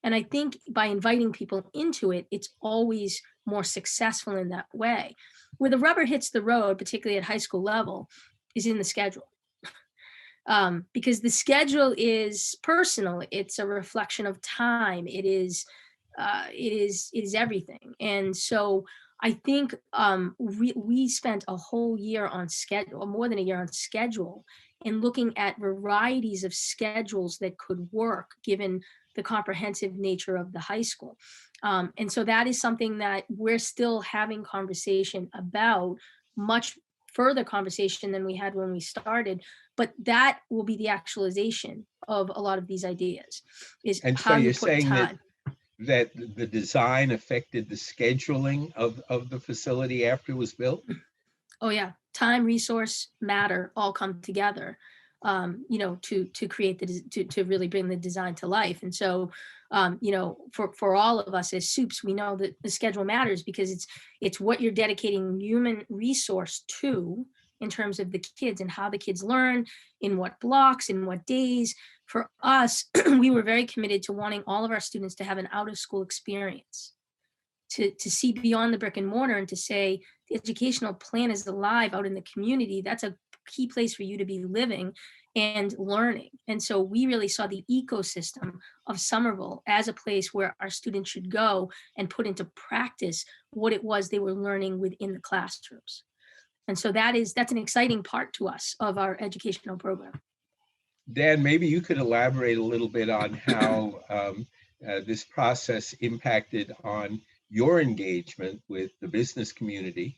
And I think by inviting people into it, it's always more successful in that way. Where the rubber hits the road, particularly at high school level, is in the schedule. Because the schedule is personal. It's a reflection of time. It is everything. And so I think we spent a whole year on schedule, more than a year on schedule, and looking at varieties of schedules that could work given the comprehensive nature of the high school. And so that is something that we're still having conversation about, much further conversation than we had when we started, but that will be the actualization of a lot of these ideas. And so you're saying that the design affected the scheduling of the facility after it was built? Oh yeah, time, resource, matter all come together, to create to really bring the design to life. And so, for all of us as soups, we know that the schedule matters because it's what you're dedicating human resource to in terms of the kids and how the kids learn, in what blocks, in what days. For us, we were very committed to wanting all of our students to have an out of school experience, to see beyond the brick and mortar and to say the educational plan is alive out in the community. That's a key place for you to be living and learning. And so we really saw the ecosystem of Somerville as a place where our students should go and put into practice what it was they were learning within the classrooms. And so that's an exciting part to us of our educational program. Dan, maybe you could elaborate a little bit on how this process impacted on your engagement with the business community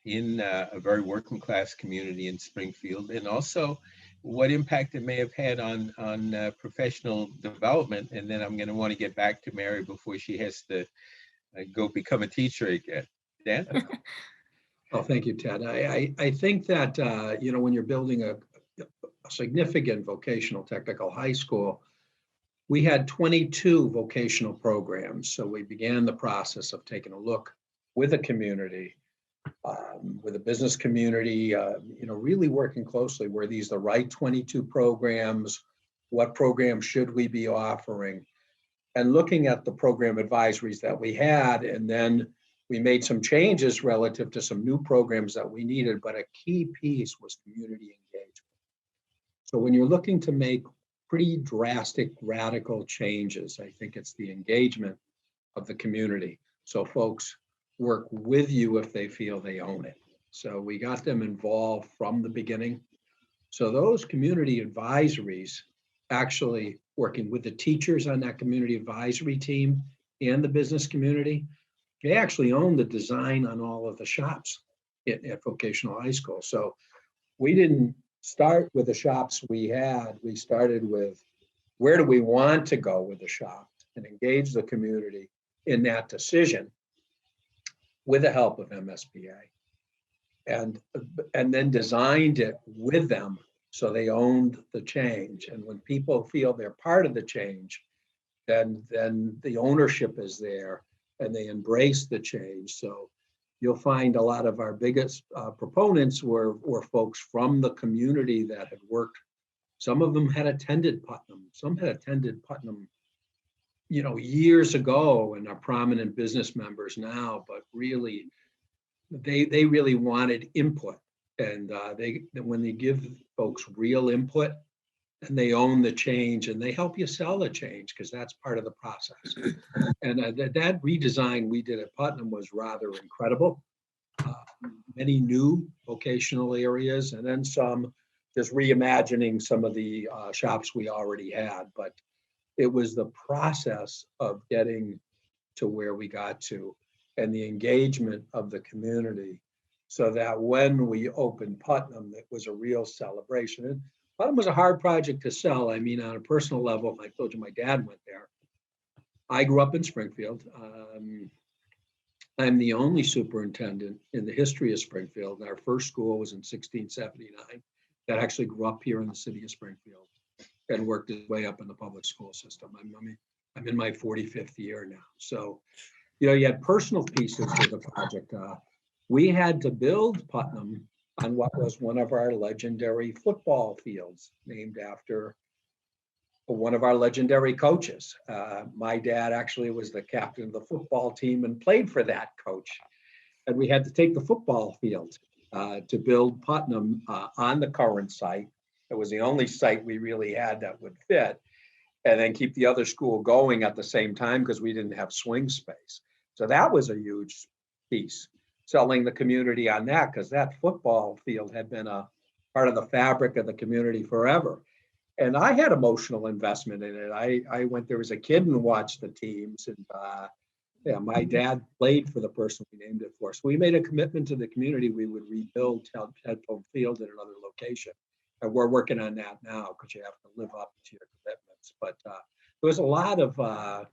in a very working class community in Springfield, and also what impact it may have had on professional development. And then I'm going to want to get back to Mary before she has to go become a teacher again. Dan? Oh, thank you, Ted. I think that, when you're building a significant vocational technical high school, we had 22 vocational programs. So we began the process of taking a look with the community, with the business community, really working closely. Were these the right 22 programs? What programs should we be offering? And looking at the program advisories that we had, and then we made some changes relative to some new programs that we needed, but a key piece was community engagement. So when you're looking to make pretty drastic, radical changes, I think it's the engagement of the community. So folks work with you if they feel they own it. So we got them involved from the beginning. So those community advisories, actually working with the teachers on that community advisory team and the business community, they actually own the design on all of the shops at vocational high school. So we didn't start with the shops we had. We started with where do we want to go with the shop and engage the community in that decision with the help of MSBA, and then designed it with them so they owned the change. And when people feel they're part of the change, then the ownership is there and they embrace the change. So you'll find a lot of our biggest proponents were folks from the community that had worked. Some of them had attended Putnam. Some had attended Putnam, years ago, and are prominent business members now. But really, they really wanted input, and when they give folks real input, and they own the change, and they help you sell the change, because that's part of the process. And that redesign we did at Putnam was rather incredible. Many new vocational areas, and then some just reimagining some of the shops we already had. But it was the process of getting to where we got to, and the engagement of the community, so that when we opened Putnam, it was a real celebration. And Putnam was a hard project to sell. I mean, on a personal level, I told you my dad went there. I grew up in Springfield. I'm the only superintendent in the history of Springfield. Our first school was in 1679. That actually grew up here in the city of Springfield and worked its way up in the public school system. I'm in my 45th year now. So, you had personal pieces to the project. We had to build Putnam on what was one of our legendary football fields, named after one of our legendary coaches. My dad actually was the captain of the football team and played for that coach. And we had to take the football field to build Putnam on the current site. It was the only site we really had that would fit, and then keep the other school going at the same time, because we didn't have swing space. So that was a huge piece, selling the community on that, because that football field had been a part of the fabric of the community forever. And I had emotional investment in it. I went there as a kid and watched the teams, and my dad played for the person we named it for. So we made a commitment to the community. We would rebuild Tadpole Field at another location. And we're working on that now, because you have to live up to your commitments. But there was a lot of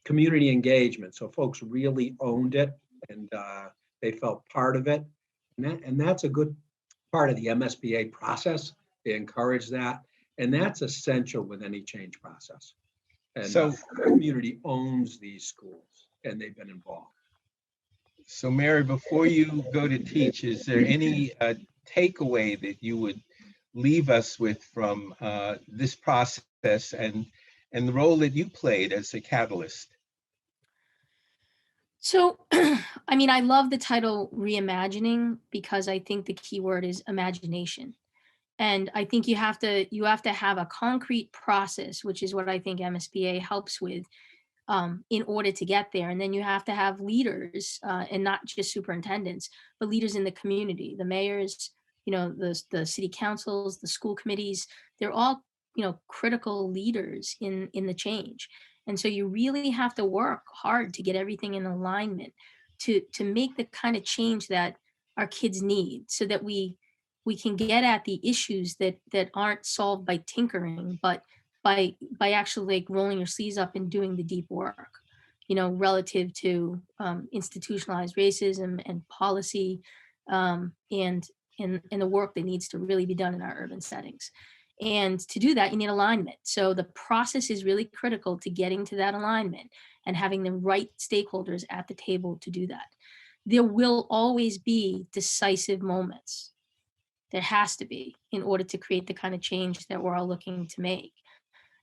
community engagement. So folks really owned it, and they felt part of it. And that's a good part of the MSBA process. They encourage that. And that's essential with any change process. And So the community owns these schools, and they've been involved. So Mary, before you go to teach, is there any takeaway that you would leave us with from this process and the role that you played as a catalyst? So, I mean, I love the title Reimagining because I think the key word is imagination. And I think you have to have a concrete process, which is what I think MSBA helps with, in order to get there. And then you have to have leaders, and not just superintendents, but leaders in the community, the mayors, the city councils, the school committees. They're all, critical leaders in the change. And so you really have to work hard to get everything in alignment to make the kind of change that our kids need, so that we can get at the issues that aren't solved by tinkering, but by actually like rolling your sleeves up and doing the deep work, relative to institutionalized racism and policy, and the work that needs to really be done in our urban settings. And to do that, you need alignment. So the process is really critical to getting to that alignment and having the right stakeholders at the table to do that. There will always be decisive moments. There has to be, in order to create the kind of change that we're all looking to make.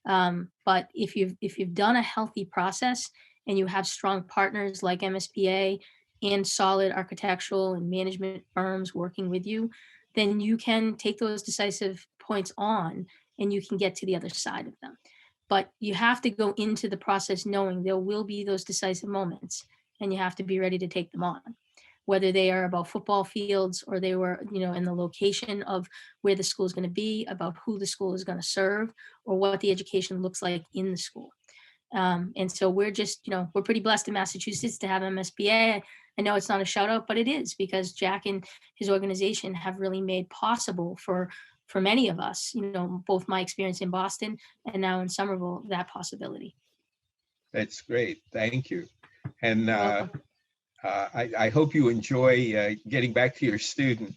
But if you've done a healthy process and you have strong partners like MSBA and solid architectural and management firms working with you, then you can take those decisive points on and you can get to the other side of them. But you have to go into the process knowing there will be those decisive moments, and you have to be ready to take them on, whether they are about football fields or they were, in the location of where the school is going to be, about who the school is going to serve, or what the education looks like in the school. And so we're just, we're pretty blessed in Massachusetts to have MSBA. I know it's not a shout out, but it is, because Jack and his organization have really made possible for many of us, both my experience in Boston and now in Somerville, that possibility. That's great. Thank you. And You're welcome. I hope you enjoy getting back to your student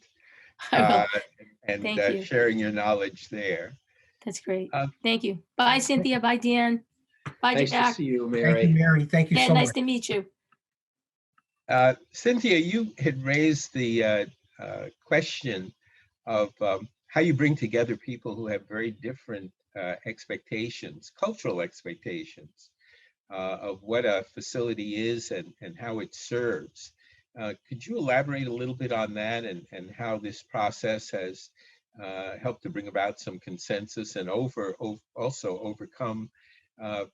I will. and Thank you. sharing your knowledge there. That's great. Uh, Thank you. Bye, Cynthia. Bye, Dan. Bye, Nice to Jack. see you, Thank you, Mary. Mary. Thank you Yeah, so nice much. to meet you. Cynthia, you had raised the question of how you bring together people who have very different expectations, cultural expectations of what a facility is and how it serves. Could you elaborate a little bit on that and how this process has helped to bring about some consensus and also overcome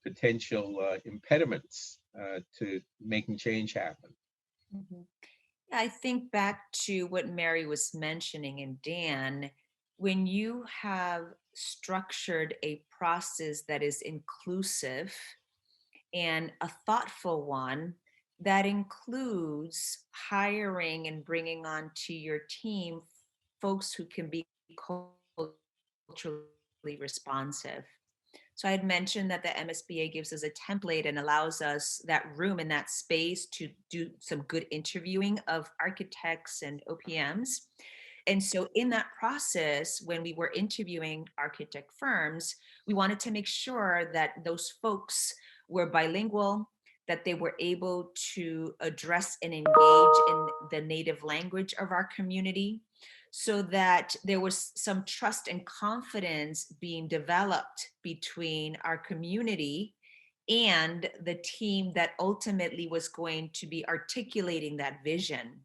potential impediments to making change happen? Mhm. I think back to what Mary was mentioning, and Dan, when you have structured a process that is inclusive and a thoughtful one, that includes hiring and bringing onto your team folks who can be culturally responsive. So I had mentioned that the MSBA gives us a template and allows us that room and that space to do some good interviewing of architects and OPMs. And so in that process, when we were interviewing architect firms, we wanted to make sure that those folks were bilingual, that they were able to address and engage in the native language of our community, so that there was some trust and confidence being developed between our community and the team that ultimately was going to be articulating that vision.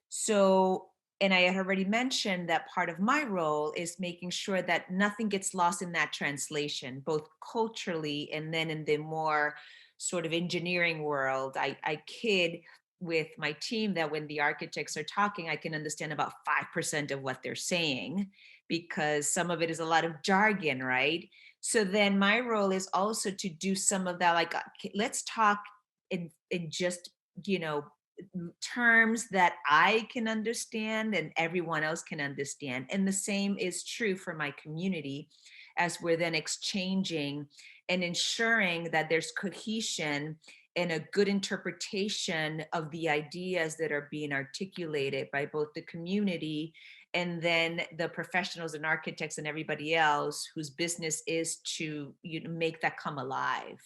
So, and I had already mentioned that part of my role is making sure that nothing gets lost in that translation, both culturally and then in the more sort of engineering world. I kid with my team that when the architects are talking, I can understand about 5% of what they're saying, because some of it is a lot of jargon, right? So then my role is also to do some of that, like, let's talk in just, you know, terms that I can understand and everyone else can understand. And the same is true for my community, as we're then exchanging and ensuring that there's cohesion and a good interpretation of the ideas that are being articulated by both the community and then the professionals and architects and everybody else whose business is to, make that come alive.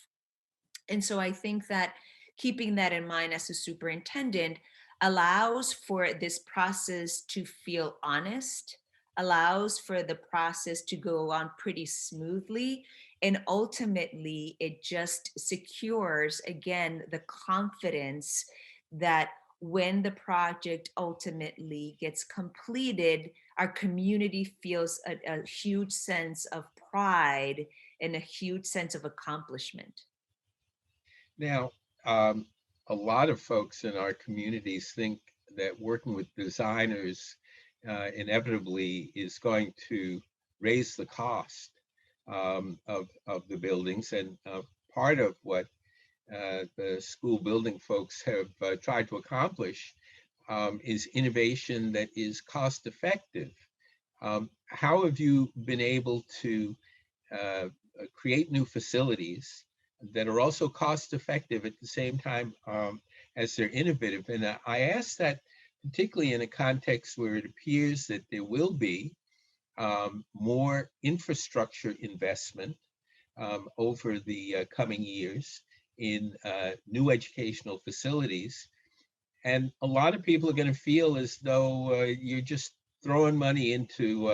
And so I think that keeping that in mind as a superintendent allows for this process to feel honest, allows for the process to go on pretty smoothly. And ultimately, it just secures, again, the confidence that when the project ultimately gets completed, our community feels a huge sense of pride and a huge sense of accomplishment. Now, a lot of folks in our communities think that working with designers inevitably is going to raise the cost of the buildings. And part of what the school building folks have tried to accomplish is innovation that is cost effective. How have you been able to create new facilities that are also cost effective at the same time as they're innovative? And I ask that particularly in a context where it appears that there will be more infrastructure investment over the coming years in new educational facilities. And a lot of people are going to feel as though you're just throwing money into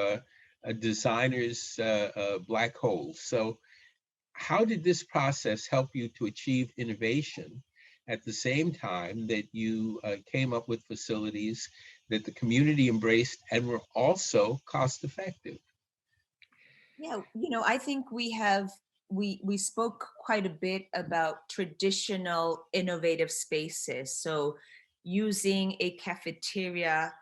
a designer's black hole. So how did this process help you to achieve innovation at the same time that you came up with facilities that the community embraced and were also cost effective? Yeah, I think we spoke quite a bit about traditional innovative spaces. So using a cafeteria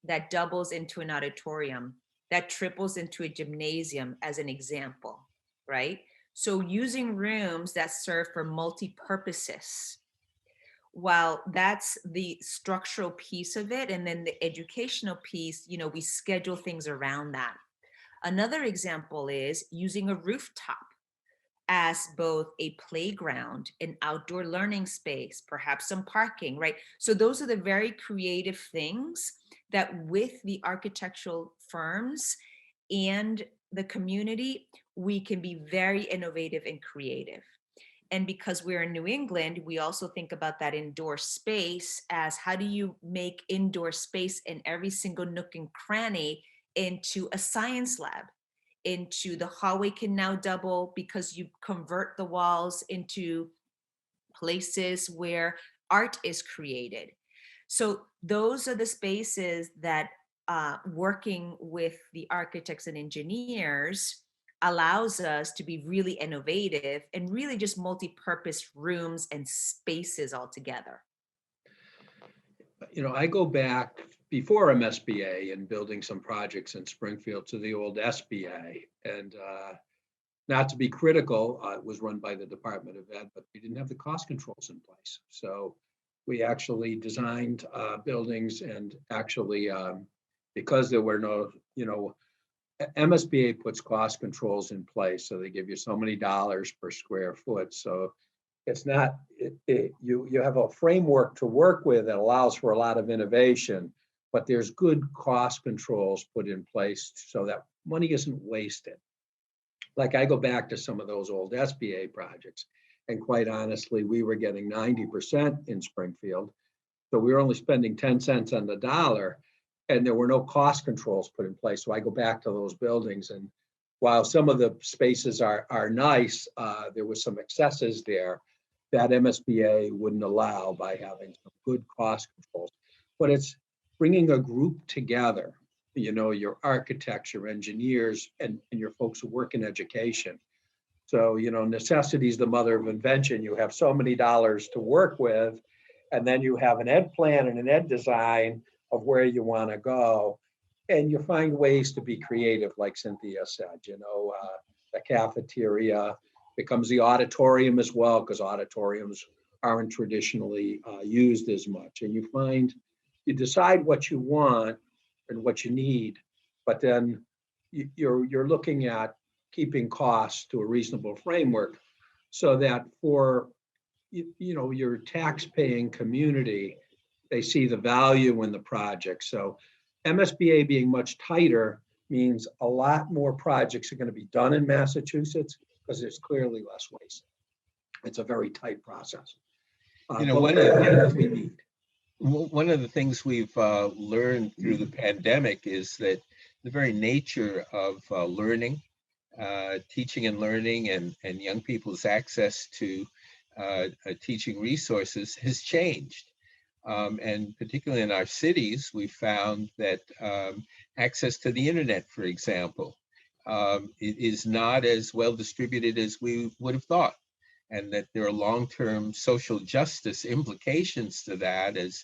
that doubles into an auditorium, that triples into a gymnasium as an example, right? So using rooms that serve for multi-purposes. While that's the structural piece of it, and then the educational piece, we schedule things around that. Another example is using a rooftop as both a playground, an outdoor learning space, perhaps some parking, right? So those are the very creative things that with the architectural firms and the community, we can be very innovative and creative. And because we're in New England, we also think about that indoor space as how do you make indoor space in every single nook and cranny into a science lab, into the hallway can now double because you convert the walls into places where art is created. So those are the spaces that working with the architects and engineers allows us to be really innovative and really just multi-purpose rooms and spaces altogether. I go back before MSBA and building some projects in Springfield to the old SBA. And not to be critical, it was run by the Department of Ed, but we didn't have the cost controls in place. So we actually designed buildings and actually, because there were no, MSBA puts cost controls in place. So they give you so many dollars per square foot. So it's not, you have a framework to work with that allows for a lot of innovation, but there's good cost controls put in place so that money isn't wasted. Like I go back to some of those old SBA projects, and quite honestly, we were getting 90% in Springfield. So we were only spending 10 cents on the dollar, and there were no cost controls put in place. So I go back to those buildings, and while some of the spaces are nice, there was some excesses there that MSBA wouldn't allow by having some good cost controls. But it's bringing a group together, your architects, your engineers, and your folks who work in education. So, necessity is the mother of invention. You have so many dollars to work with, and then you have an ed plan and an ed design of where you want to go. And you find ways to be creative, like Cynthia said, the cafeteria becomes the auditorium as well, because auditoriums aren't traditionally used as much. And you decide what you want and what you need, but then you're looking at keeping costs to a reasonable framework so that for your tax-paying community, they see the value in the project. So MSBA being much tighter means a lot more projects are going to be done in Massachusetts because there's clearly less waste. It's a very tight process. One of the things we need. One of the things we've learned through the pandemic is that the very nature of learning, teaching and learning, and young people's access to teaching resources has changed. And particularly in our cities, we found that access to the internet, for example, it is not as well distributed as we would have thought, and that there are long-term social justice implications to that, as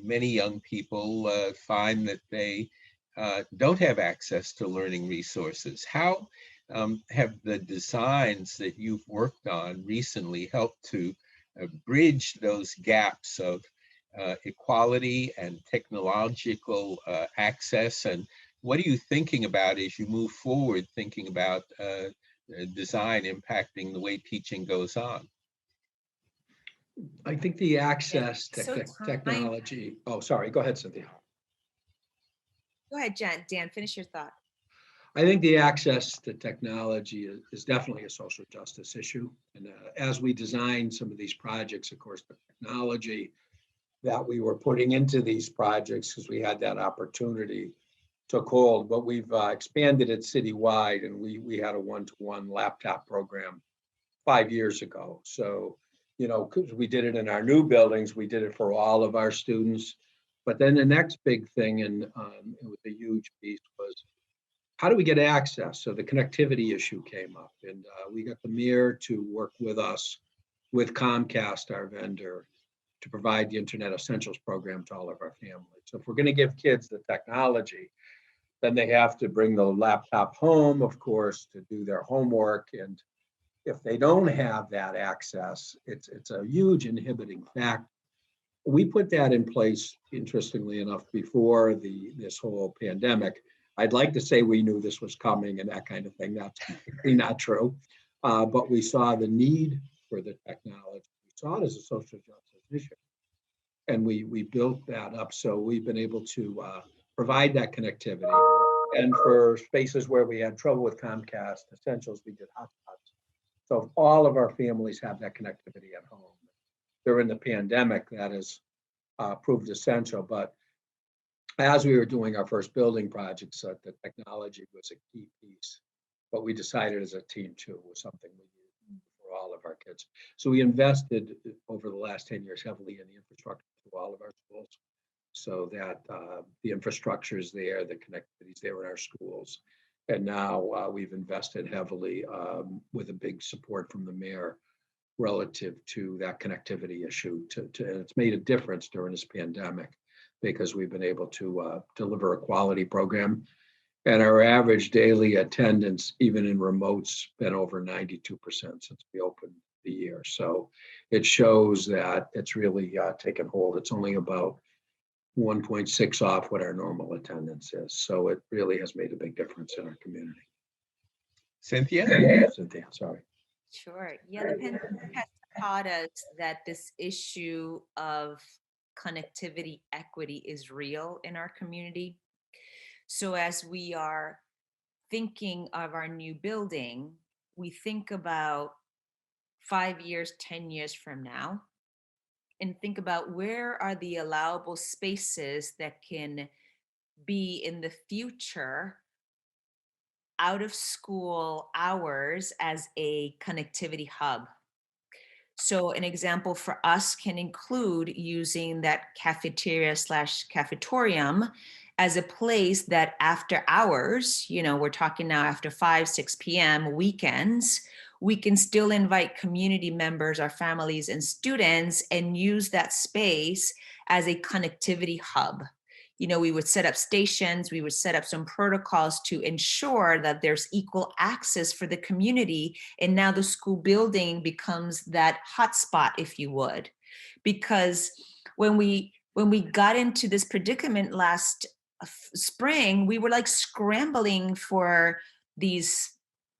many young people find that they don't have access to learning resources. How have the designs that you've worked on recently helped to bridge those gaps of equality and technological access? And what are you thinking about as you move forward, thinking about design impacting the way teaching goes on? I think the access to So technology. Oh, sorry. Go ahead, Cynthia. Go ahead, Dan, finish your thought. I think the access to technology is definitely a social justice issue. And as we design some of these projects, of course, the technology that we were putting into these projects, because we had that opportunity, took hold. But we've expanded it citywide, and we had a one-to-one laptop program 5 years ago. So, because we did it in our new buildings, we did it for all of our students. But then the next big thing, and it was a huge piece, was how do we get access? So the connectivity issue came up, and we got the mayor to work with us, with Comcast, our vendor, to provide the Internet Essentials program to all of our families. So if we're going to give kids the technology, then they have to bring the laptop home, of course, to do their homework. And if they don't have that access, it's a huge inhibiting factor. We put that in place, interestingly enough, before this whole pandemic. I'd like to say we knew this was coming and that kind of thing. That's not true. But we saw the need for the technology. We saw it as a social justice issue. And we built that up. So we've been able to provide that connectivity. And for spaces where we had trouble with Comcast Essentials, we did hotspots. So all of our families have that connectivity at home. During the pandemic, that has proved essential. But as we were doing our first building projects, the technology was a key piece. But we decided as a team too, it was something we needed for all of our kids. So we invested over the last 10 years heavily in the infrastructure to all of our schools, so that the infrastructure is there, the connectivity is there in our schools. And now we've invested heavily with a big support from the mayor relative to that connectivity issue. And it's made a difference during this pandemic, because we've been able to deliver a quality program. And our average daily attendance, even in remotes, been over 92% since we opened the year. So it shows that it's really taken hold. It's only about 1.6 off what our normal attendance is. So it really has made a big difference in our community. Cynthia? Cynthia, sorry. Sure. Yeah, the pandemic has taught us that this issue of connectivity equity is real in our community. So as we are thinking of our new building, we think about 5 years, 10 years from now, and think about where are the allowable spaces that can be in the future out of school hours as a connectivity hub. So an example for us can include using that cafeteria / cafetorium as a place that after hours, we're talking now after 5, 6 p.m. weekends, we can still invite community members, our families and students, and use that space as a connectivity hub. We would set up stations, we would set up some protocols to ensure that there's equal access for the community. And now the school building becomes that hotspot, if you would. Because when we got into this predicament last spring, we were like scrambling for these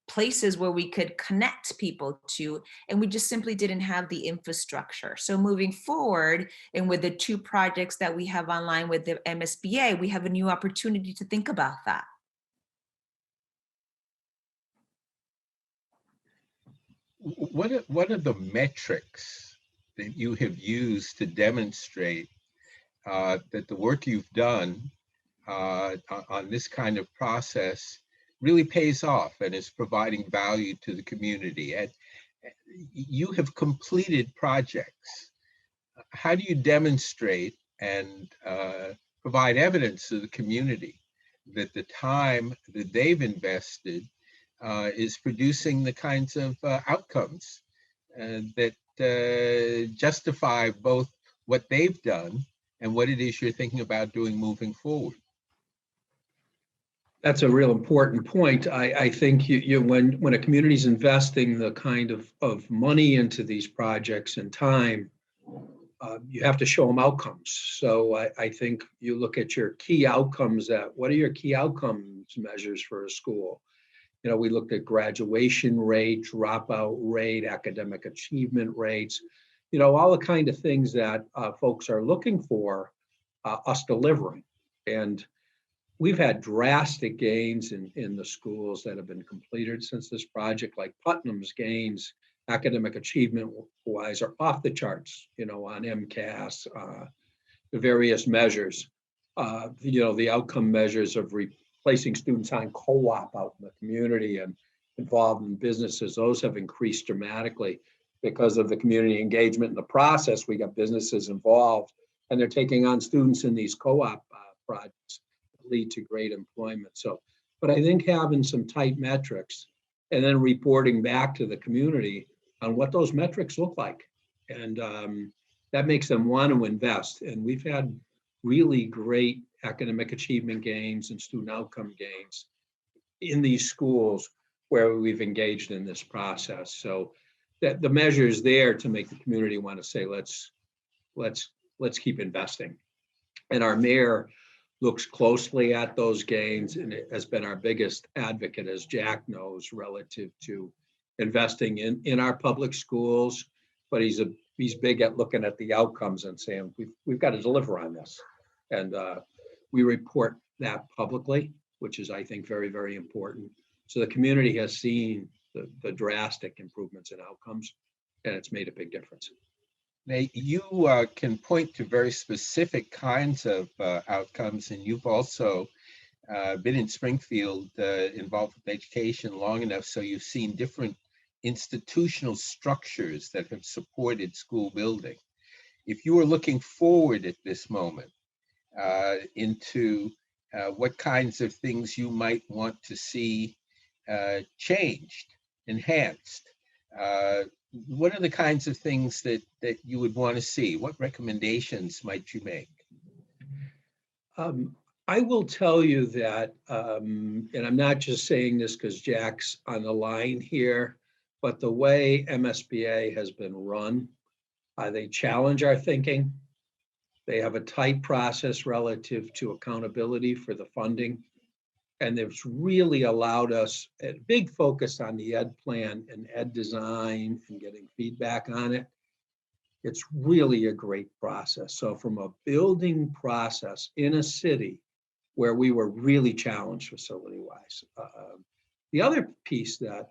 places where we could connect people to, and we just simply didn't have the infrastructure. So moving forward, and with the 2 projects that we have online with the MSBA, we have a new opportunity to think about that. What are the metrics that you have used to demonstrate that the work you've done on this kind of process really pays off and is providing value to the community. And you have completed projects. How do you demonstrate and provide evidence to the community that the time that they've invested is producing the kinds of outcomes that justify both what they've done and what it is you're thinking about doing moving forward? That's a real important point. I think when a community is investing the kind of money into these projects and time, you have to show them outcomes. So I think you look at your key outcomes. What are your key outcomes measures for a school? We looked at graduation rate, dropout rate, academic achievement rates, all the kind of things that folks are looking for us delivering. And we've had drastic gains in the schools that have been completed since this project, like Putnam's gains, academic achievement wise, are off the charts, on MCAS, the various measures, the outcome measures of placing students on co-op out in the community and involved in businesses. Those have increased dramatically because of the community engagement in the process. We got businesses involved and they're taking on students in these co-op projects that lead to great employment. So, but I think having some tight metrics and then reporting back to the community on what those metrics look like. And that makes them want to invest. And we've had really great academic achievement gains and student outcome gains in these schools where we've engaged in this process. So that the measure is there to make the community want to say, let's keep investing. And our mayor looks closely at those gains and it has been our biggest advocate, as Jack knows, relative to investing in our public schools. But he's big at looking at the outcomes and saying, we've got to deliver on this. And we report that publicly, which is, I think, very, very important. So the community has seen the drastic improvements in outcomes, and it's made a big difference. Now, you can point to very specific kinds of outcomes, and you've also been in Springfield involved with education long enough, so you've seen different institutional structures that have supported school building. If you were looking forward at this moment into what kinds of things you might want to see changed, enhanced, what are the kinds of things that you would want to see? What recommendations might you make? I will tell you that, and I'm not just saying this because Jack's on the line here, but the way MSBA has been run, they challenge our thinking. They have a tight process relative to accountability for the funding. And it's really allowed us a big focus on the ed plan and ed design and getting feedback on it. It's really a great process. So from a building process in a city where we were really challenged facility-wise. The other piece that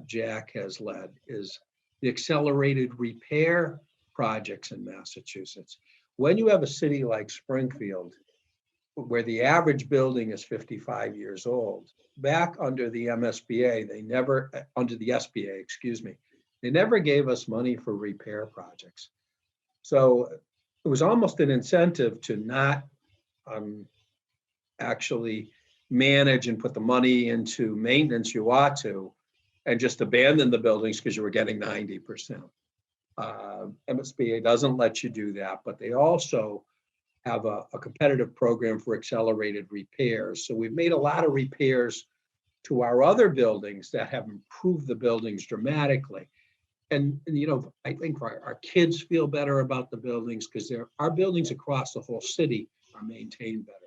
Jack has led is the accelerated repair projects in Massachusetts. When you have a city like Springfield, where the average building is 55 years old, back under the MSBA, under the SBA, excuse me, they never gave us money for repair projects. So it was almost an incentive to not actually manage and put the money into maintenance you ought to, and just abandon the buildings because you were getting 90%. MSBA doesn't let you do that, but they also have a competitive program for accelerated repairs. So we've made a lot of repairs to our other buildings that have improved the buildings dramatically. And I think our kids feel better about the buildings because our buildings across the whole city are maintained better.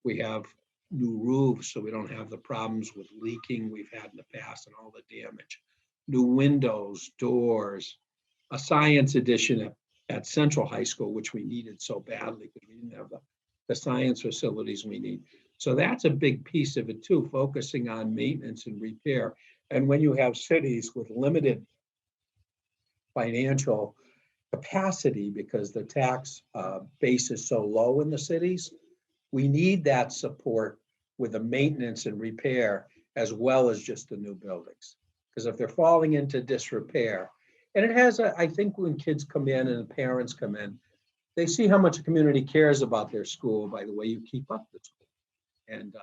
We have new roofs, so we don't have the problems with leaking we've had in the past and all the damage. New windows, doors, a science edition at Central High School, which we needed so badly because we didn't have the science facilities we need. So that's a big piece of it too, focusing on maintenance and repair. And when you have cities with limited financial capacity because the tax base is so low in the cities. We need that support with the maintenance and repair as well as just the new buildings. Because if they're falling into disrepair, and it has, I think when kids come in and the parents come in, they see how much the community cares about their school by the way you keep up the school. And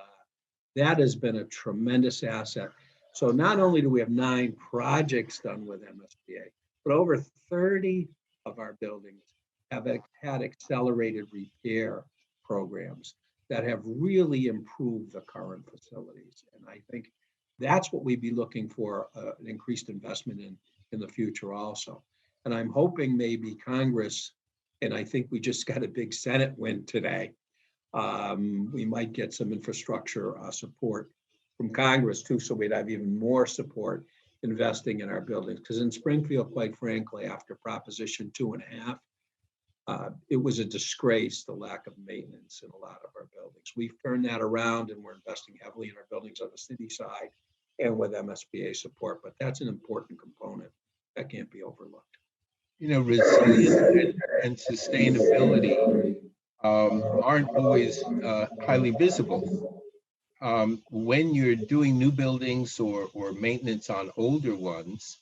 that has been a tremendous asset. So not only do we have 9 projects done with MSBA, but over 30 of our buildings have had accelerated repair programs that have really improved the current facilities. And I think that's what we'd be looking for, an increased investment in the future also. And I'm hoping maybe Congress, and I think we just got a big Senate win today, we might get some infrastructure support from Congress too, so we'd have even more support investing in our buildings. Because in Springfield, quite frankly, after Proposition 2.5, it was a disgrace, the lack of maintenance in a lot of our buildings. We've turned that around and we're investing heavily in our buildings on the city side and with MSBA support, but that's an important component that can't be overlooked. You know, resilience and sustainability aren't always highly visible. When you're doing new buildings or maintenance on older ones,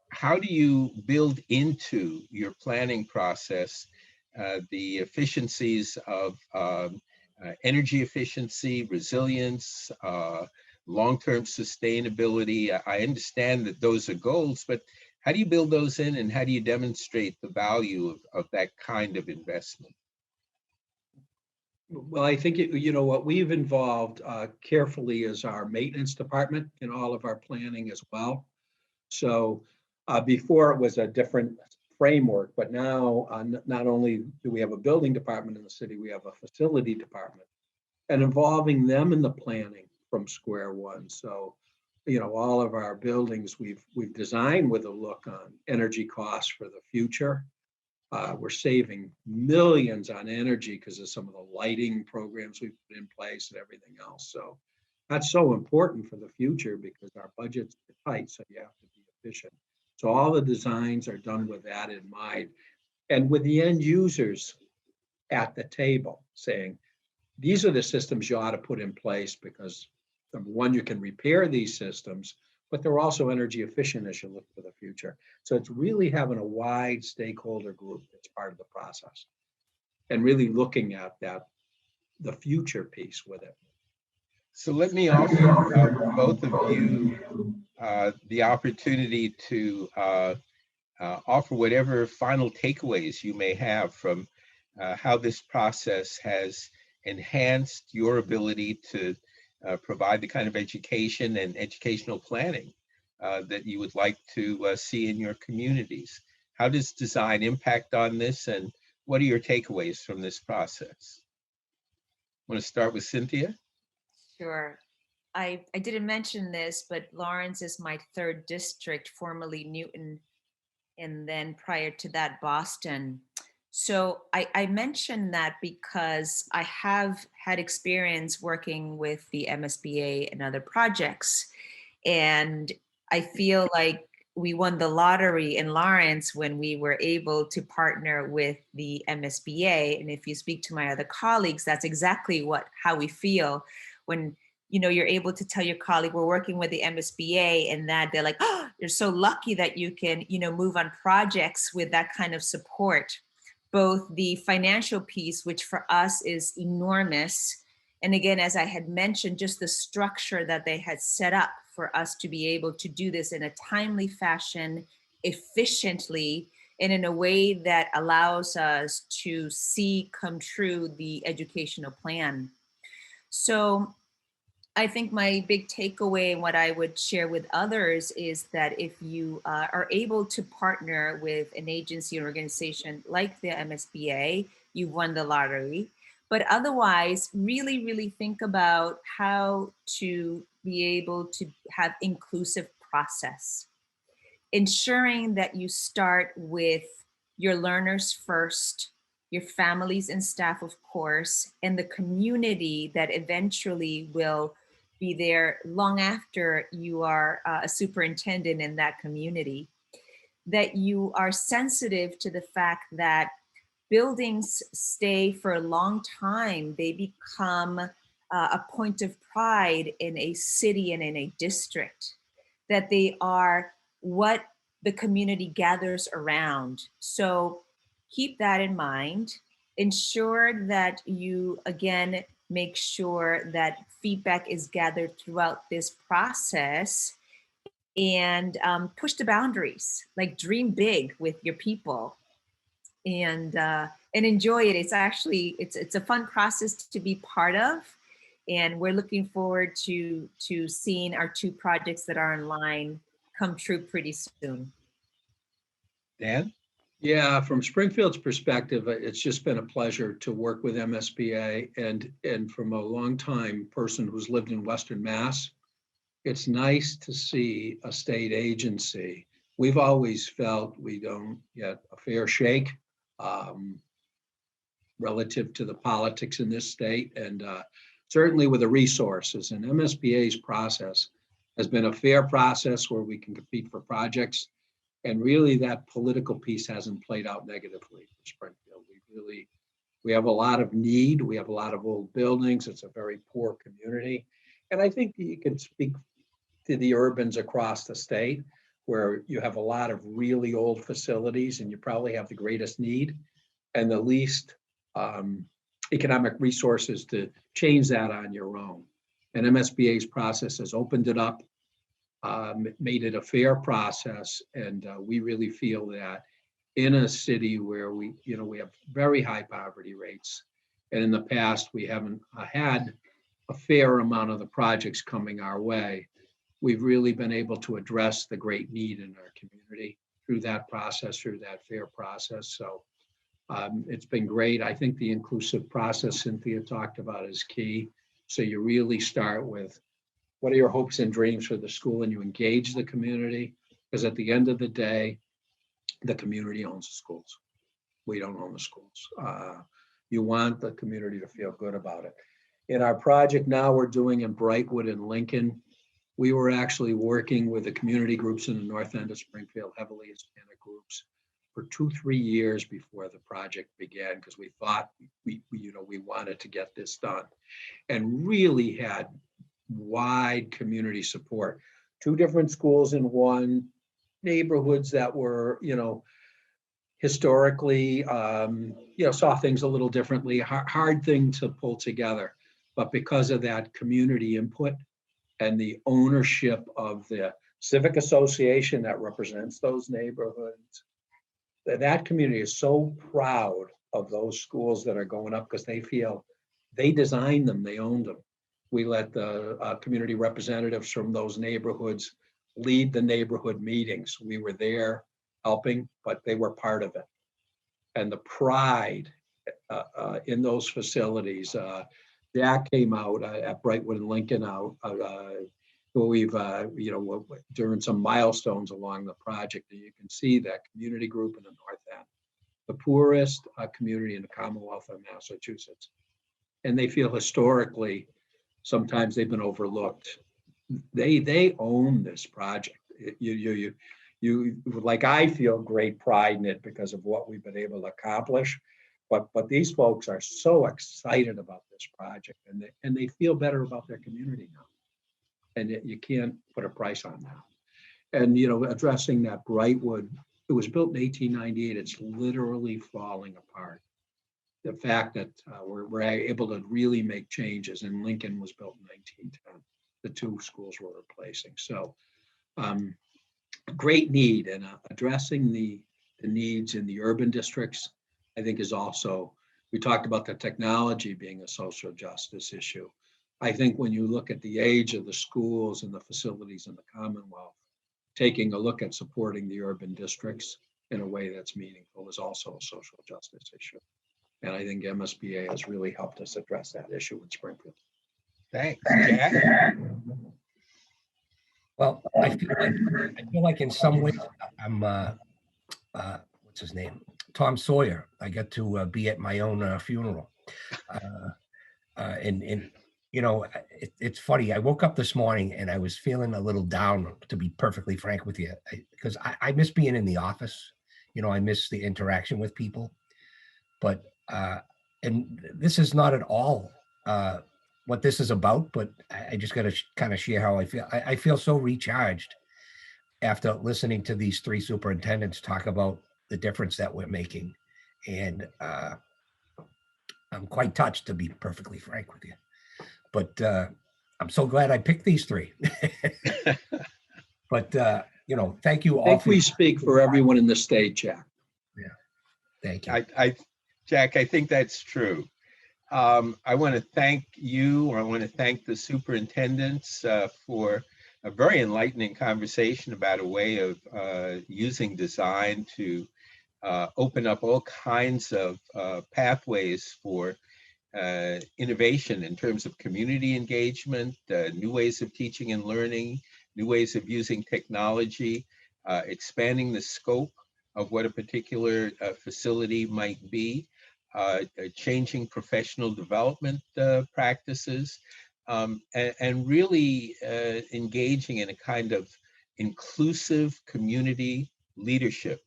how do you build into your planning process the efficiencies of energy efficiency, resilience, long-term sustainability? I understand that those are goals, but how do you build those in and how do you demonstrate the value of that kind of investment? Well, I think, what we've involved carefully is our maintenance department in all of our planning as well. So before it was a different framework, but now not only do we have a building department in the city, we have a facility department, and involving them in the planning from square one. So, all of our buildings we've designed with a look on energy costs for the future. We're saving millions on energy because of some of the lighting programs we've put in place and everything else. So that's so important for the future because our budgets are tight, so you have to be efficient. So all the designs are done with that in mind. And with the end users at the table saying, these are the systems you ought to put in place because number one, you can repair these systems, but they're also energy efficient as you look for the future. So it's really having a wide stakeholder group that's part of the process and really looking at the future piece with it. So let me offer both of you the opportunity to offer whatever final takeaways you may have from how this process has enhanced your ability to provide the kind of education and educational planning that you would like to see in your communities. How does design impact on this, and what are your takeaways from this process? Want to start with Cynthia? Sure. I didn't mention this, but Lawrence is my 3rd district, formerly Newton, and then prior to that, Boston. So I mentioned that because I have had experience working with the MSBA and other projects. And I feel like we won the lottery in Lawrence when we were able to partner with the MSBA. And if you speak to my other colleagues, that's exactly how we feel when you're able to tell your colleague we're working with the MSBA, and that they're like, oh, you're so lucky that you can move on projects with that kind of support. Both the financial piece, which for us is enormous. And again, as I had mentioned, just the structure that they had set up for us to be able to do this in a timely fashion, efficiently, and in a way that allows us to see come true the educational plan. So I think my big takeaway and what I would share with others is that if you are able to partner with an agency or organization like the MSBA, you've won the lottery. But otherwise, really, really think about how to be able to have inclusive process, ensuring that you start with your learners first, your families and staff, of course, and the community that eventually will be there long after you are a superintendent in that community. that you are sensitive to the fact that buildings stay for a long time. They become a point of pride in a city and in a district, that they are what the community gathers around. So keep that in mind. Ensure that you, again, make sure that feedback is gathered throughout this process, and push the boundaries, like dream big with your people, and enjoy it. It's actually, it's a fun process to be part of. And we're looking forward to seeing our 2 projects that are online come true pretty soon. Dan? Yeah, from Springfield's perspective, it's just been a pleasure to work with MSBA, and from a long-time person who's lived in Western Mass, it's nice to see a state agency. We've always felt we don't get a fair shake relative to the politics in this state, and certainly with the resources. And MSBA's process has been a fair process where we can compete for projects. And really that political piece hasn't played out negatively for Springfield. We have a lot of need. We have a lot of old buildings. It's a very poor community. And I think you can speak to the urbans across the state where you have a lot of really old facilities and you probably have the greatest need and the least economic resources to change that on your own. And MSBA's process has opened it up, made it a fair process. And we really feel that in a city where we have very high poverty rates, and in the past, we haven't had a fair amount of the projects coming our way, we've really been able to address the great need in our community through that process, through that fair process. So it's been great. I think the inclusive process Cynthia talked about is key. So you really start with what are your hopes and dreams for the school, and you engage the community, because at the end of the day, the community owns the schools. We don't own the schools. You want the community to feel good about it. In our project now we're doing in Brightwood and Lincoln, we were actually working with the community groups in the north end of Springfield, heavily Hispanic groups, for 2-3 years before the project began, because we thought we wanted to get this done, and really had wide community support. 2 different schools in one, neighborhoods that were, historically, saw things a little differently, hard thing to pull together. But because of that community input and the ownership of the civic association that represents those neighborhoods, that community is so proud of those schools that are going up because they feel they designed them, they owned them. We let the community representatives from those neighborhoods lead the neighborhood meetings. We were there helping, but they were part of it. And the pride in those facilities, that came out at Brightwood and Lincoln we've, during some milestones along the project, and you can see that community group in the north end, the poorest community in the Commonwealth of Massachusetts. And they feel historically, sometimes they've been overlooked. They own this project. You like, I feel great pride in it because of what we've been able to accomplish. But these folks are so excited about this project, and they feel better about their community now. And you can't put a price on that. And addressing that Brightwood, it was built in 1898. It's literally falling apart. The fact that we're able to really make changes, and Lincoln was built in 1910. The 2 schools were replacing. So great need, and addressing the needs in the urban districts, I think is also, we talked about the technology being a social justice issue. I think when you look at the age of the schools and the facilities in the Commonwealth, taking a look at supporting the urban districts in a way that's meaningful is also a social justice issue. And I think MSBA has really helped us address that issue in Springfield. Thanks, Jack. Well, I feel like in some ways I'm what's his name? Tom Sawyer. I get to be at my own funeral. And you know, it's funny. I woke up this morning and I was feeling a little down, to be perfectly frank with you, because I miss being in the office. You know, I miss the interaction with people. But and this is not at all what this is about. But I just got to kind of share how I feel. I feel so recharged after listening to these three superintendents talk about the difference that we're making, and I'm quite touched, to be perfectly frank with you. But I'm so glad I picked these three. But you know, thank you I all. think we speak for everyone in the state, Jack. Yeah, thank you. Jack, I think that's true. I want to thank you, or I want to thank the superintendents for a very enlightening conversation about a way of using design to open up all kinds of pathways for innovation in terms of community engagement, new ways of teaching and learning, new ways of using technology, expanding the scope of what a particular facility might be, changing professional development practices, and really engaging in a kind of inclusive community leadership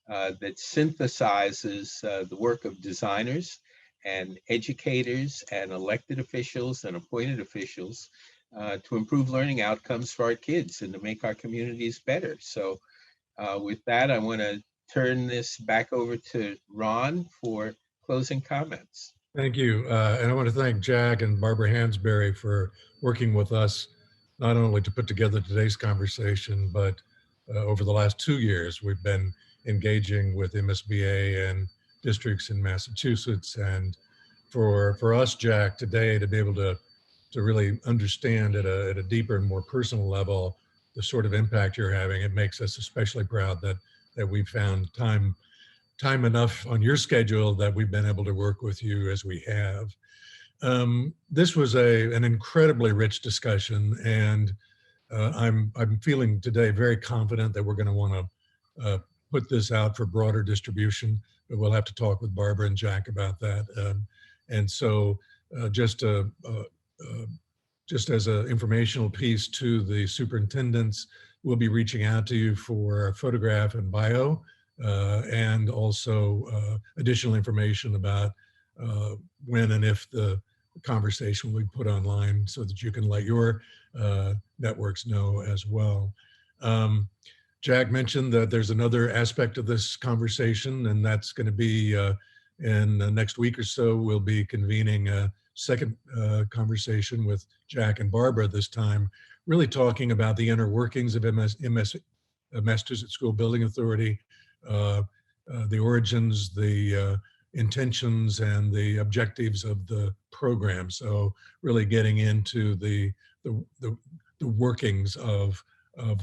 that synthesizes the work of designers and educators and elected officials and appointed officials to improve learning outcomes for our kids and to make our communities better. So with that, I want to turn this back over to Ron for closing comments. Thank you. And I want to thank Jack and Barbara Hansberry for working with us, not only to put together today's conversation, but over the last 2 years, we've been engaging with MSBA and districts in Massachusetts. And for us, Jack, today to be able to really understand at a deeper and more personal level the sort of impact you're having, it makes us especially proud that we've found time enough on your schedule that we've been able to work with you as we have. This was an incredibly rich discussion, and I'm feeling today very confident that we're going to want to put this out for broader distribution, but we'll have to talk with Barbara and Jack about that. And so just as an informational piece to the superintendents, we'll be reaching out to you for a photograph and bio, and also additional information about when and if the conversation will be put online so that you can let your networks know as well. Jack mentioned that there's another aspect of this conversation, and that's going to be in the next week or so, we'll be convening a second conversation with Jack and Barbara this time, really talking about the inner workings of Massachusetts School Building Authority, the origins, the intentions, and the objectives of the program. So really getting into the workings of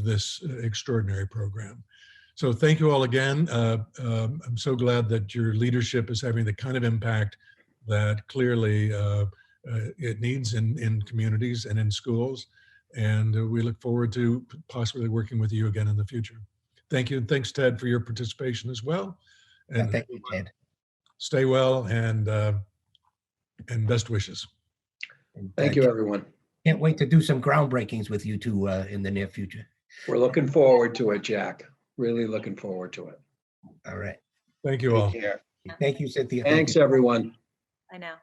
this extraordinary program. So thank you all again. I'm so glad that your leadership is having the kind of impact that clearly it needs in communities and in schools. And we look forward to possibly working with you again in the future. Thank you. And thanks, Ted, for your participation as well. And Thank you, Ted. Stay well, and best wishes. Thank you, everyone. Can't wait to do some groundbreakings with you two in the near future. We're looking forward to it, Jack. Really looking forward to it. All right. Thank you all. Take care. Thank you, Cynthia. Thanks, everyone. I know.